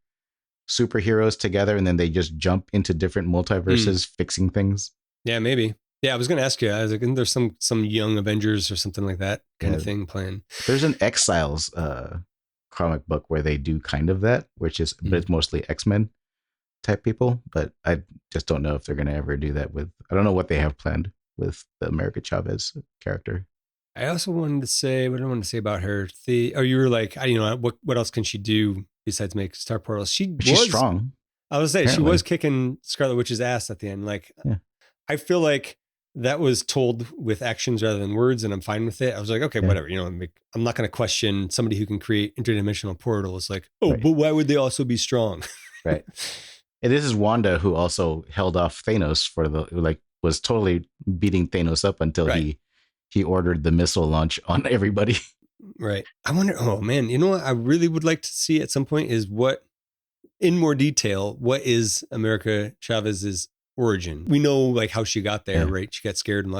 superheroes together, and then they just jump into different multiverses, fixing things? Yeah, maybe. Yeah, I was going to ask you. I was like, there's some young Avengers or something like that kind of thing playing. There's an Exiles comic book where they do kind of that, but it's mostly X-Men type people. But I just don't know if they're going to ever do that with. I don't know what they have planned with the America Chavez character. I also wanted to say, what did I want to say about her? You were like, what else can she do besides make star portals? She's strong. I was saying she was kicking Scarlet Witch's ass at the end. Like, I feel like that was told with actions rather than words, and I'm fine with it. I was like, okay, whatever. I'm not going to question somebody who can create interdimensional portals. Like, but why would they also be strong? Right. And this is Wanda, who also held off Thanos was totally beating Thanos up until he ordered the missile launch on everybody. Right. I wonder, oh man, you know what I really would like to see at some point is in more detail, what is America Chavez's origin? We know like how she got there, right? She got scared and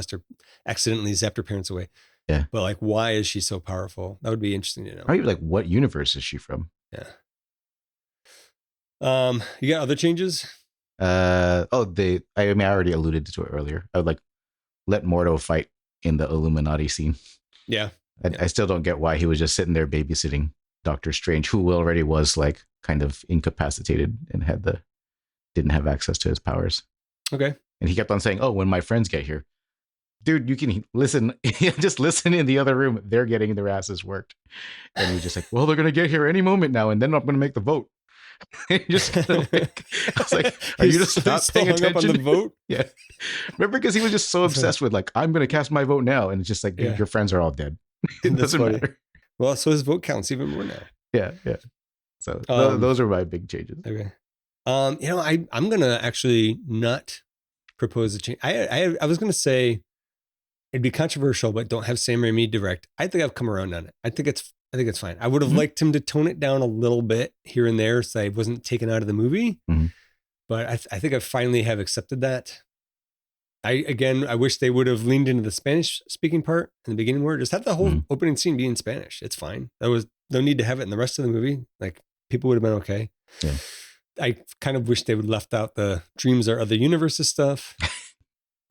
accidentally zapped her parents away. Yeah. But like, why is she so powerful? That would be interesting to know. Or even like, what universe is she from? Yeah. You got other changes? I already alluded to it earlier. I would like let Mordo fight in the Illuminati scene. Yeah. I still don't get why he was just sitting there babysitting Doctor Strange, who already was like kind of incapacitated and didn't have access to his powers. Okay. And he kept on saying, "Oh, when my friends get here." Dude, you can listen. Just listen in the other room. They're getting their asses worked. And he was just like, well, they're going to get here any moment now. And then I'm going to make the vote. Just like, I was like, are you just not paying attention? Up on the vote? Yeah. Remember, because he was just so obsessed with like, I'm going to cast my vote now. And it's just like, dude, your friends are all dead. It doesn't matter. Well, so his vote counts even more now. Yeah. Yeah. So those are my big changes. Okay. I'm going to actually not propose a change. I was going to say, it'd be controversial, but don't have Sam Raimi direct. I think I've come around on it. I think it's fine. I would have liked him to tone it down a little bit here and there so I wasn't taken out of the movie. Mm-hmm. But I think I finally have accepted that. I wish they would have leaned into the Spanish speaking part in the beginning where just have the whole opening scene be in Spanish. It's fine. There was no need to have it in the rest of the movie. Like people would have been okay. Yeah. I kind of wish they would have left out the dreams are other universes stuff.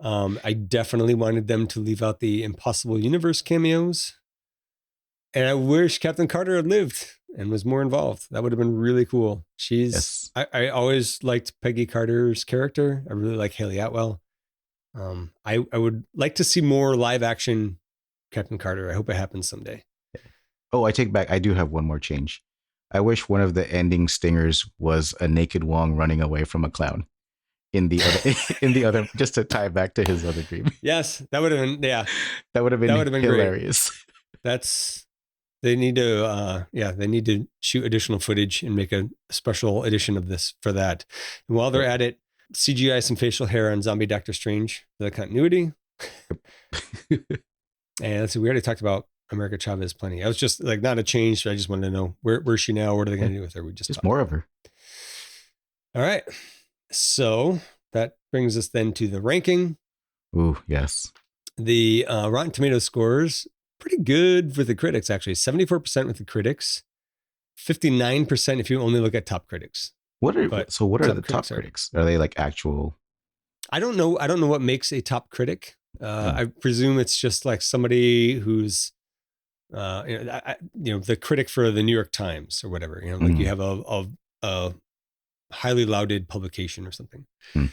I definitely wanted them to leave out the Impossible Universe cameos. And I wish Captain Carter had lived and was more involved. That would have been really cool. I always liked Peggy Carter's character. I really like Haley Atwell. I would like to see more live action Captain Carter. I hope it happens someday. Oh, I take back. I do have one more change. I wish one of the ending stingers was a naked Wong running away from a clown. In the other, just to tie back to his other dream. Yes, that would have been, that would have been hilarious. Great. They need to shoot additional footage and make a special edition of this for that. And while they're at it, CGI some facial hair on zombie Doctor Strange for the continuity. And let's see, we already talked about America Chavez plenty. I was just like, not a change. I just wanted to know where's she now? What are they going to do with her? We just more of her. All right. So that brings us then to the ranking. Ooh, yes. The Rotten Tomatoes scores pretty good with the critics, actually. 74% with the critics, 59% if you only look at top critics. What are the top critics? Are they like actual? I don't know. I don't know what makes a top critic. I presume it's just like somebody who's, the critic for the New York Times or whatever. Like you have a highly lauded publication or something. Hmm.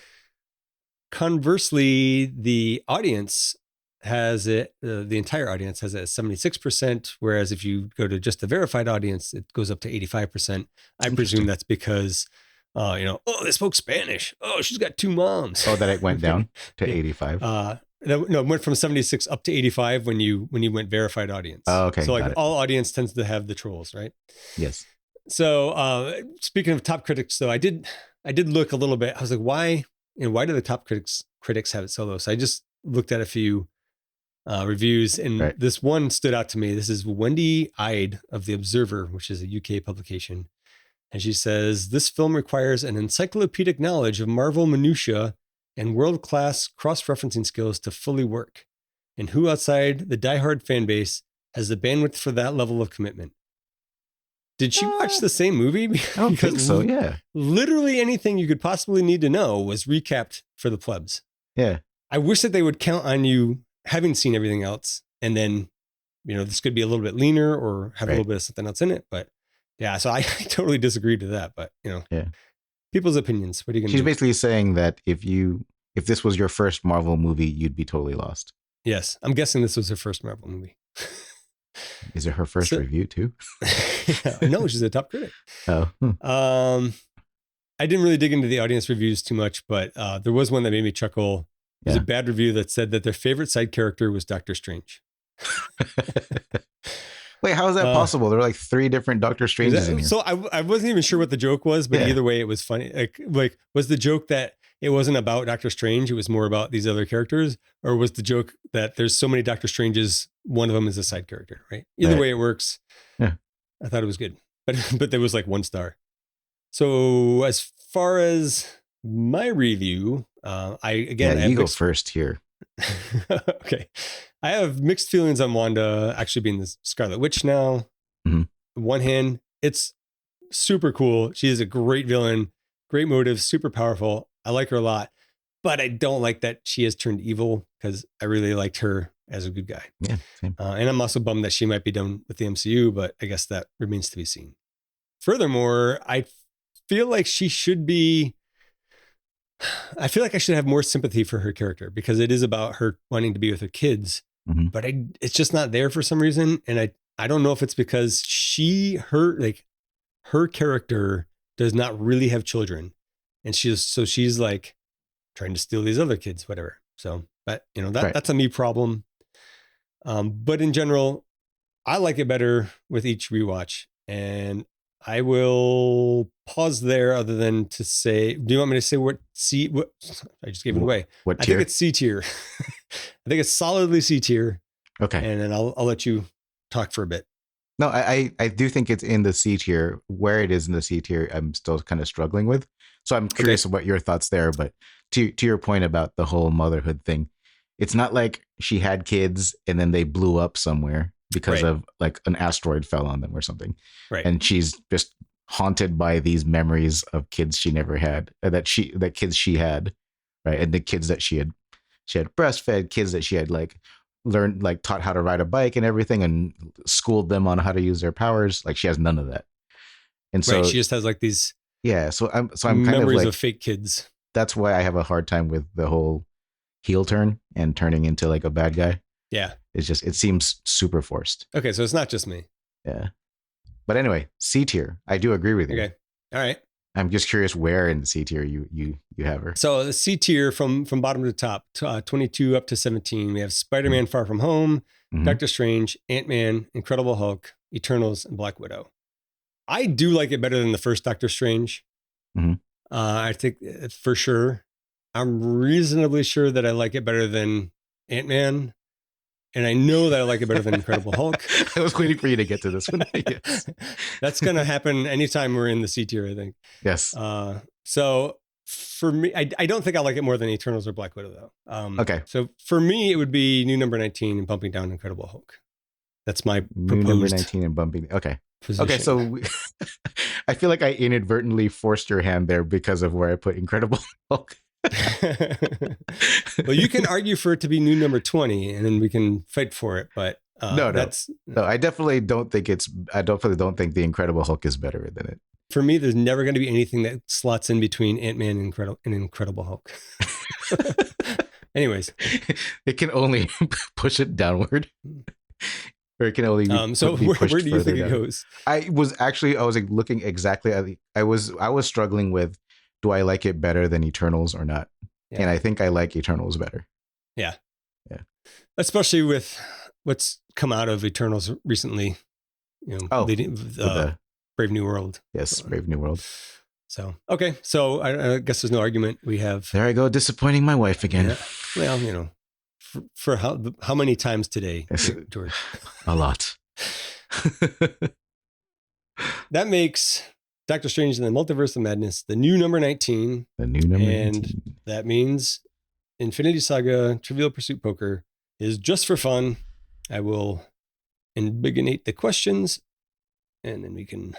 Conversely, the audience has it, the entire audience has it at 76%, whereas if you go to just the verified audience, it goes up to 85%. I presume that's because, oh, they spoke Spanish. Oh, she's got 2 moms. Oh, that it went down to 85. No, it went from 76 up to 85 when you went verified audience. Oh, okay. So like all audience tends to have the trolls, right? Yes. So speaking of top critics, though, I did look a little bit. I was like, why do the top critics have it so low? So I just looked at a few reviews, and this one stood out to me. This is Wendy Ide of The Observer, which is a UK publication. And she says, this film requires an encyclopedic knowledge of Marvel minutiae and world-class cross-referencing skills to fully work. And who outside the diehard fan base has the bandwidth for that level of commitment? Did she watch the same movie? I don't think so, yeah. Literally anything you could possibly need to know was recapped for the plebs. Yeah. I wish that they would count on you having seen everything else. And then, this could be a little bit leaner or have a little bit of something else in it. But yeah, so I totally disagreed with that. But, people's opinions. What are you going to do? She's basically saying that if this was your first Marvel movie, you'd be totally lost. Yes. I'm guessing this was her first Marvel movie. Is it her first review too? No, she's a top critic. Oh. I didn't really dig into the audience reviews too much, but there was one that made me chuckle. It was a bad review that said that their favorite side character was Doctor Strange. Wait, how is that possible? There were like 3 different Doctor Stranges in here. So I wasn't even sure what the joke was, but either way, it was funny. Like, was the joke that it wasn't about Doctor Strange, it was more about these other characters? Or was the joke that there's so many Doctor Stranges, one of them is a side character, right? Either way it works. Yeah. I thought it was good. But there was like 1 star. So as far as my review, you go first here. Okay. I have mixed feelings on Wanda actually being the Scarlet Witch now. Mm-hmm. On one hand, it's super cool. She is a great villain, great motive, super powerful. I like her a lot, but I don't like that she has turned evil because I really liked her as a good guy. Yeah, same. And I'm also bummed that she might be done with the MCU, but I guess that remains to be seen. Furthermore, I feel like I feel like I should have more sympathy for her character because it is about her wanting to be with her kids, but it's just not there for some reason. And I don't know if it's because her character does not really have children. And she's like trying to steal these other kids, whatever. So, but that's a me problem. But in general, I like it better with each rewatch, and I will pause there other than to say, do you want me to say what I just gave it away. What I tier? think it's C tier. I think it's solidly C tier. Okay. And then I'll let you talk for a bit. No, I do think it's in the C tier. Where it is in the C tier, I'm still kind of struggling with. So I'm curious about your thoughts there. But to your point about the whole motherhood thing, it's not like she had kids and then they blew up somewhere because of like an asteroid fell on them or something. Right. And she's just haunted by these memories of kids she never had, that kids she had, right? And the kids that she had breastfed, kids that she had taught how to ride a bike and everything and schooled them on how to use their powers. Like she has none of that. And so she just has like these so I'm kind memories of like, of fake kids. That's why I have a hard time with the whole heel turn and turning into like a bad guy. Yeah. It seems super forced. Okay. So it's not just me. Yeah. But anyway, C tier. I do agree with you. Okay. All right. I'm just curious where in the C tier you have her. So the C tier from bottom to top, 22 up to 17, we have Spider-Man Far From Home, Doctor Strange, Ant-Man, Incredible Hulk, Eternals, and Black Widow. I do like it better than the first Doctor Strange. I think for sure. I'm reasonably sure that I like it better than Ant-Man. And I know that I like it better than Incredible Hulk. I was waiting for you to get to this one. Yes. That's going to happen anytime we're in the C tier, I think. Yes. So for me, I don't think I like it more than Eternals or Black Widow, though. Okay. So for me, it would be new number 19 and bumping down Incredible Hulk. That's my proposed new number 19 and bumping. Okay. Position. Okay. So I feel like I inadvertently forced your hand there because of where I put Incredible Hulk. Well, you can argue for it to be new number 20 and then we can fight for it. But no, I definitely don't think the Incredible Hulk is better than it. For me, there's never going to be anything that slots in between Ant-Man and Incredible Hulk. Anyways. It can only push it downward. Or it can only so be pushed where do you think down. it goes? I was like looking exactly at I was struggling with, do I like it better than Eternals or not? Yeah. And I think I like Eternals better. Yeah. Especially with what's come out of Eternals recently. Brave New World. Yes, Brave New World. So, okay. So I guess there's no argument. We have... There I go, disappointing my wife again. Yeah. Well, for how many times today, George? A lot. That makes Doctor Strange and the Multiverse of Madness the new number 19. The new number 19. And that means Infinity Saga Trivial Pursuit Poker is just for fun. I will ambigonate the questions, and then we can...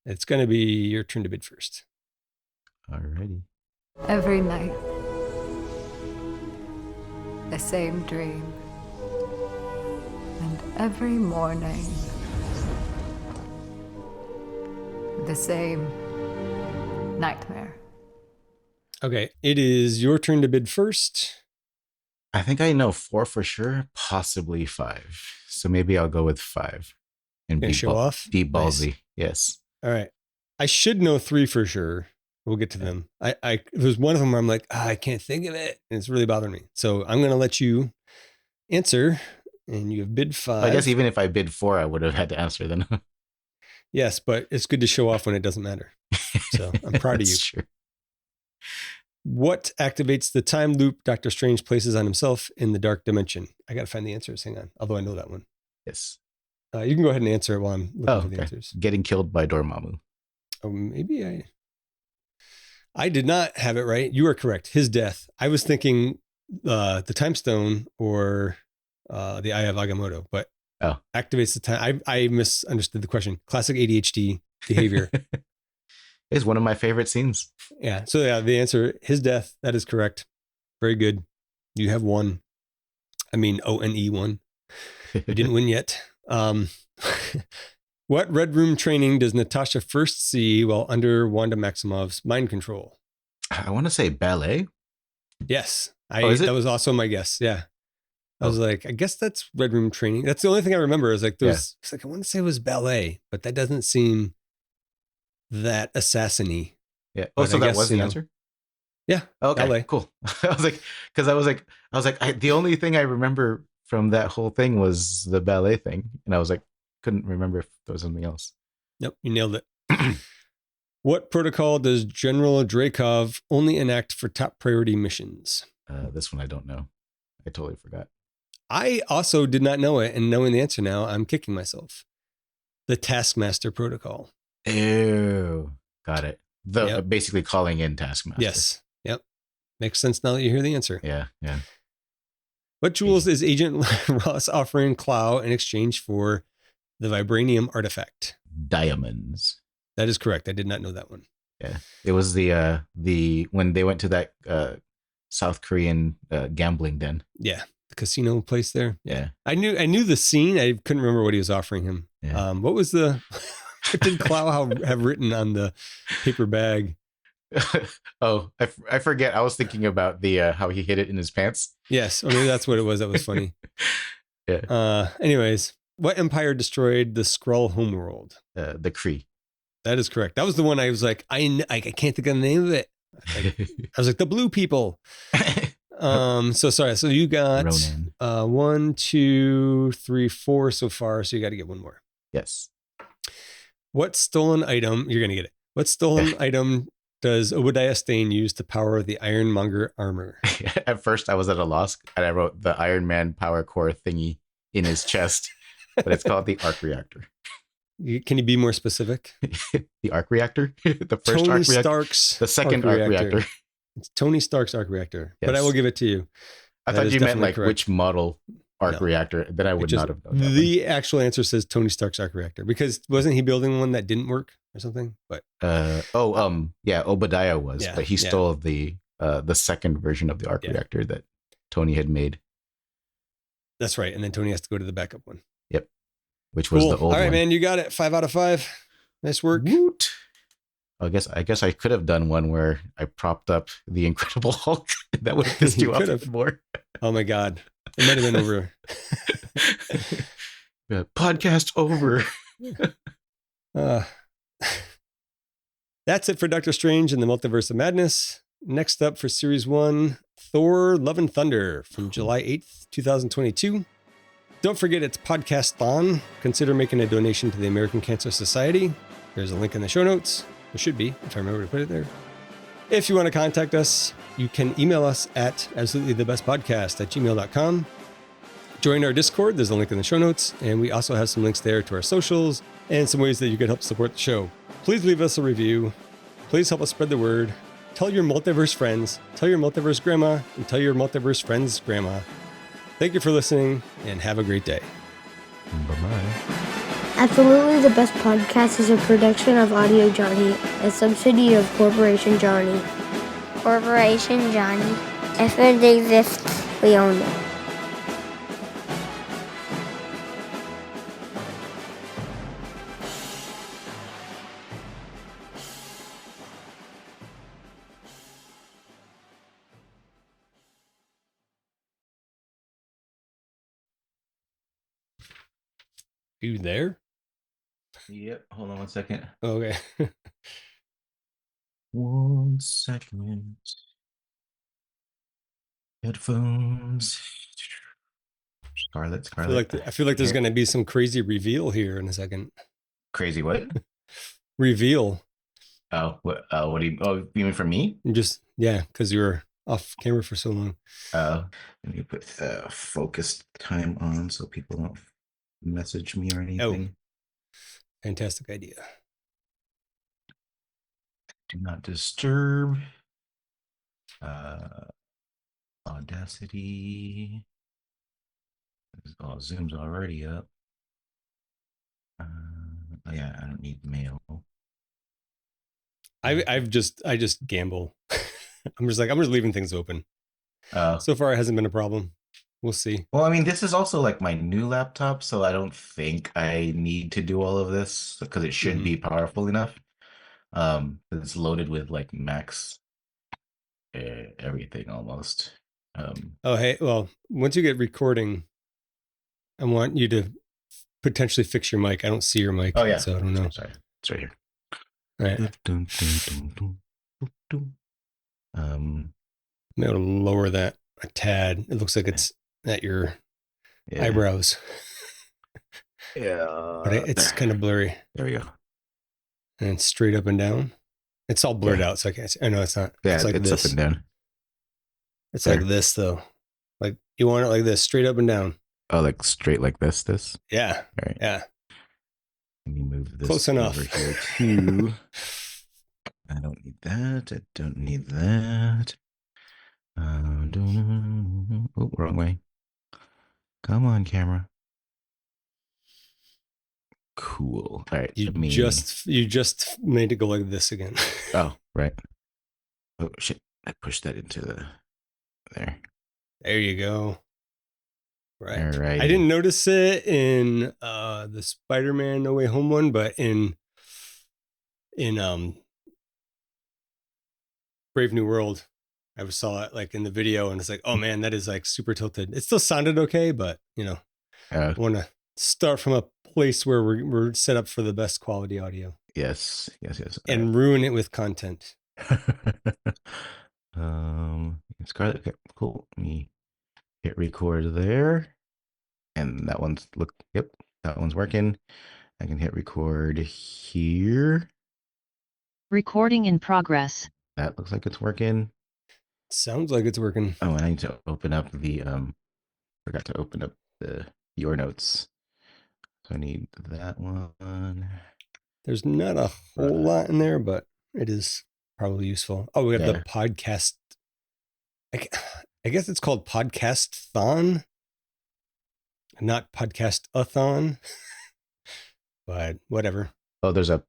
It's going to be your turn to bid first. Alrighty. Every night, the same dream. And every morning, the same nightmare. Okay, it is your turn to bid first. I think I know 4 for sure, possibly 5. So maybe I'll go with 5. And be ballsy. Nice. Yes. All right. I should know 3 for sure. We'll get to them. There's one of them where I'm like, I can't think of it. And it's really bothering me. So I'm going to let you answer. And you have bid 5. I guess even if I bid 4, I would have had to answer then. Yes, but it's good to show off when it doesn't matter. So I'm proud of you. True. What activates the time loop Doctor Strange places on himself in the dark dimension? I got to find the answers. Hang on. Although I know that one. Yes. You can go ahead and answer it while I'm looking for the answers. Getting killed by Dormammu. Oh, maybe I did not have it right. You are correct. His death. I was thinking the Time Stone or the Eye of Agamotto, but activates the time. I misunderstood the question. Classic ADHD behavior. It's one of my favorite scenes. Yeah. So the answer, his death. That is correct. Very good. You have won. I mean, ONE won. You didn't win yet. What Red Room training does Natasha first see while under Wanda Maximoff's mind control? I want to say ballet. Yes. That was also my guess. Yeah. I was like, I guess that's Red Room training. That's the only thing I remember. It's like, I want to say it was ballet, but that doesn't seem that assassin-y. Yeah. Oh, so that was the answer? Yeah. Okay, ballet. Cool. I was like, the only thing I remember from that whole thing was the ballet thing. And I was like, couldn't remember if there was something else. Nope, you nailed it. What protocol does General Dreykov only enact for top priority missions? This one I don't know. I totally forgot. I also did not know it, and knowing the answer now, I'm kicking myself. The Taskmaster protocol. Ew. Got it. Basically calling in Taskmaster. Yes. Yep. Makes sense now that you hear the answer. Yeah. What jewels is Agent Ross offering Clow in exchange for the vibranium artifact? Diamonds. That is correct. I did not know that one. Yeah. It was the when they went to that South Korean gambling den. Yeah. The casino place there. Yeah. I knew the scene. I couldn't remember what he was offering him. Yeah. What was what did Clow have written on the paper bag? Oh, I forget. I was thinking about the how he hid it in his pants. Yes. Maybe that's what it was. That was funny. Yeah. Anyways, what empire destroyed the Skrull homeworld? The Kree. That is correct. That was the one I was like, I can't think of the name of it. I was like, the blue people. So sorry. So you got 1, 2, 3, 4 so far. So you got to get one more. Yes. What stolen item? You're going to get it. What stolen item does Obadiah Stane use to power the Ironmonger armor? At first, I was at a loss, and I wrote the Iron Man power core thingy in his chest, but it's called the arc reactor. Can you be more specific? The arc reactor? The first Tony arc reactor? Stark's the second arc reactor. It's Tony Stark's arc reactor, yes. But I will give it to you. I thought you meant like correct. Which model arc reactor that I would not have known. The actual answer says Tony Stark's arc reactor because wasn't he building one that didn't work or something? But Obadiah was, but he stole the second version of the arc reactor that Tony had made. That's right, and then Tony has to go to the backup one. Yep, which was the old one. All right, man, you got it. 5 out of 5. Nice work. Woot. I guess I could have done one where I propped up the Incredible Hulk. That would have pissed you off could have. even more. Oh my God. It might have been over. Yeah, podcast over. Uh, that's it for Doctor Strange and the Multiverse of Madness. Next up for Series 1, Thor Love and Thunder from July 8th, 2022. Don't forget it's Podcast-thon. Consider making a donation to the American Cancer Society. There's a link in the show notes. There should be, if I remember to put it there. If you want to contact us, you can email us at absolutelythebestpodcast@gmail.com. Join our Discord. There's a link in the show notes. And we also have some links there to our socials and some ways that you can help support the show. Please leave us a review. Please help us spread the word. Tell your multiverse friends. Tell your multiverse grandma. And tell your multiverse friends' grandma. Thank you for listening, and have a great day. Bye-bye. Absolutely the Best Podcast is a production of Audio Johnny, a subsidy of Corporation Johnny. Corporation Johnny. If it exists, we own it. You there? Yep. Hold on 1 second. Okay. 1 second. Headphones. Scarlet. I feel like there's going to be some crazy reveal here in a second. Crazy what? Reveal. Oh, what do you? Oh, you mean for me? Yeah, because you were off camera for so long. Let me put focus time on so people don't message me or anything. Fantastic idea. Do not disturb. Audacity. Oh, Zoom's already up. Oh yeah, I don't need mail. I just gamble. I'm just leaving things open. So far, it hasn't been a problem. We'll see. Well, I mean, this is also like my new laptop, so I don't think I need to do all of this because it should be powerful enough. It's loaded with like max everything almost. Hey, well, once you get recording, I want you to potentially fix your mic. I don't see your mic. Oh yeah, so I don't know. Sorry, it's right here. All right. I'm going to lower that a tad. It looks like it's at your eyebrows. Yeah, but it's kind of blurry. There we go. And straight up and down. It's all blurred out, so I can't see. I know it's not. Yeah, it's like it's this. up and down. It's like this, though. Like, you want it like this, straight up and down. Oh, like straight like this? Yeah. All right. Yeah. Let me move this Close enough. over here too. I don't need that. I don't need that. Oh, wrong way. Come on, camera. Cool. All right. You just made it go like this again. Oh, right. Oh shit! I pushed that into there. There you go. Right. All right. I didn't notice it in the Spider-Man No Way Home one, but in Brave New World, I saw it like in the video, and it's like, oh man, that is like super tilted. It still sounded okay, but I want to start from a place where we're set up for the best quality audio. Yes. And ruin it with content. Scarlet. Okay, cool. Let me hit record there, and that one's that one's working. I can hit record here. Recording in progress. That looks like it's working. Sounds like it's working. Oh, and I need to open up the forgot to open up your notes. So I need that one. There's not a whole lot in there, but it is probably useful. Oh, we have the podcast. I guess it's called Podcast-thon, not Podcast-a-thon, but whatever. Oh, there's a.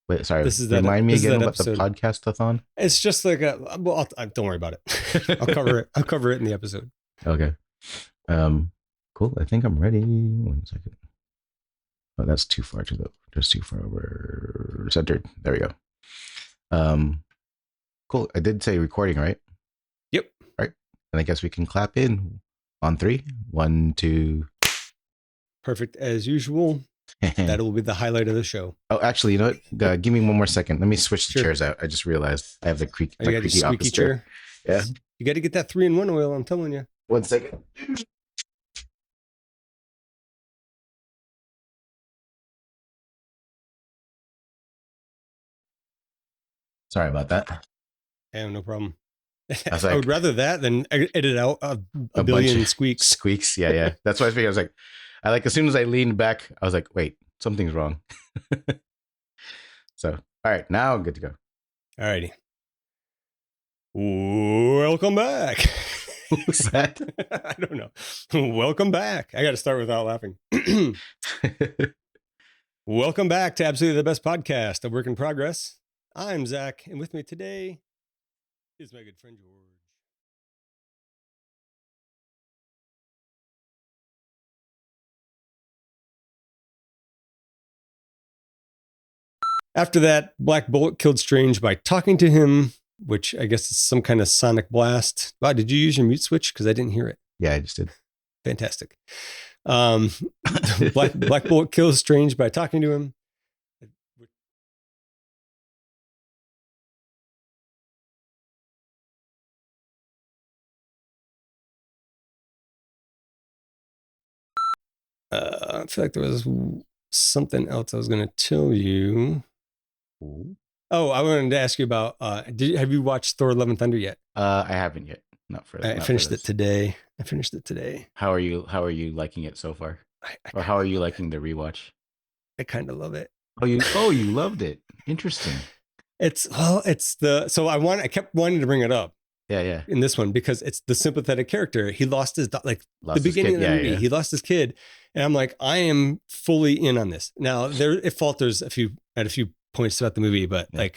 Wait, sorry. This is Remind me again about episode. the Podcast-a-thon. It's just like don't worry about it. I'll cover it. I'll cover it in the episode. Okay. Cool. I think I'm ready. 1 second. Oh, that's too far just too far over centered. There we go. Cool. I did say recording, right? Yep. Right. And I guess we can clap in on 3. 1, 2. Perfect as usual. That will be the highlight of the show. Oh, actually, you know what? Give me one more second. Let me switch the Sure. chairs out. I just realized I have the You got your creaky squeaky office chair. Yeah. You got to get that 3-in-1 oil. I'm telling you. 1 second. Sorry about that. Yeah, no problem. I was I like, would rather that than edit out a bunch billion of squeaks. Squeaks. Yeah. That's why I figured. I was like, as soon as I leaned back, I was like, wait, something's wrong. So, all right, now I'm good to go. All righty. Welcome back. Who's that? I don't know. Welcome back. I got to start without laughing. Welcome back to Absolutely the Best Podcast, a work in progress. I'm Zach, and with me today is my good friend George. After that, Black Bolt killed Strange by talking to him, which I guess is some kind of sonic blast. Wow, did you use your mute switch? Because I didn't hear it. Yeah, I just did. Fantastic. Black Bolt kills Strange by talking to him. I feel like there was something else I was going to tell you. Oh, I wanted to ask you about, have you watched Thor: Love and Thunder yet? I haven't yet. I finished it today. How are you liking it so far? Or how are you liking the rewatch? I kind of love it. Oh, you loved it. Interesting. I kept wanting to bring it up. Yeah. In this one, because it's the sympathetic character. He lost his, the beginning of the movie, he lost his kid. And I'm like, I am fully in on this. Now it falters at a few points throughout the movie, but I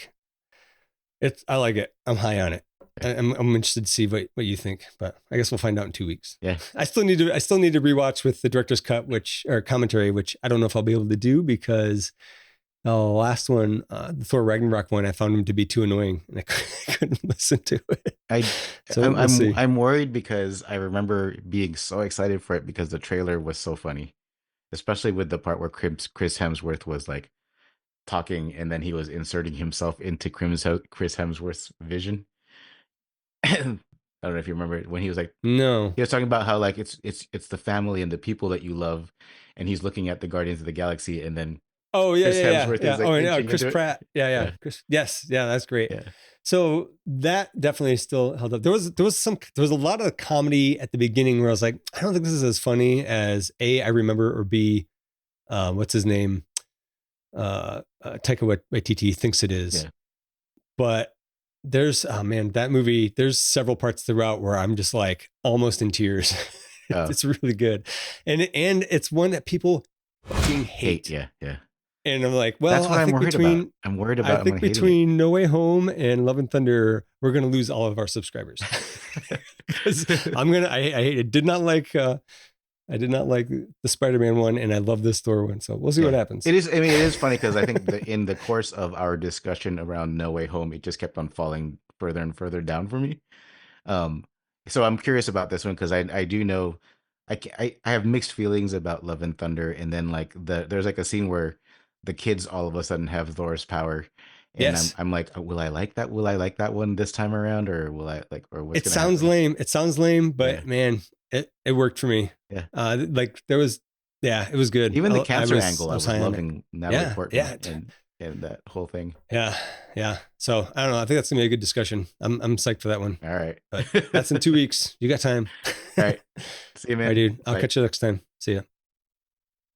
like it. I'm high on it. I'm interested to see what you think, but I guess we'll find out in 2 weeks. Yeah. I still need to rewatch with the director's cut, or commentary, which I don't know if I'll be able to do because the last one, the Thor Ragnarok one, I found him to be too annoying and I couldn't listen to it. I'm worried because I remember being so excited for it because the trailer was so funny, especially with the part where Chris Hemsworth was like talking and then he was inserting himself into Chris Hemsworth's vision. I don't know if you remember when he was like, no, he was talking about how like it's the family and the people that you love, and he's looking at the Guardians of the Galaxy, and then Chris Hemsworth is like, Chris Pratt, yeah. Chris, yes, yeah, that's great. Yeah. So that definitely still held up. There was a lot of comedy at the beginning where I was like, I don't think this is as funny as A, I remember, or B, what's his name, Taika Waititi thinks it is. Yeah. But there's that movie, there's several parts throughout where I'm just like almost in tears. It's really good, and it's one that people fucking hate. Yeah. And I'm like, well, that's what I'm worried about. I'm worried about. I think between No Way Home and Love and Thunder, we're going to lose all of our subscribers. Because I did not like the Spider-Man one, and I love this Thor one. So we'll see what happens. It is. I mean, it is funny because I think in the course of our discussion around No Way Home, it just kept on falling further and further down for me. So I'm curious about this one because I do know I have mixed feelings about Love and Thunder, and then like there's like a scene where the kids all of a sudden have Thor's power. And yes. I'm like, will I like that? Will I like that one this time around, or will I like? Or what's it sounds happen? lame. It sounds lame, but man, it worked for me. Yeah. It was good. Even the cancer angle, I was loving Natalie Portman. Yeah. And that whole thing. Yeah. So I don't know. I think that's gonna be a good discussion. I'm psyched for that one. All right. But that's in 2 weeks. You got time. All right. See you, man. All right, dude. I'll catch you next time. See ya.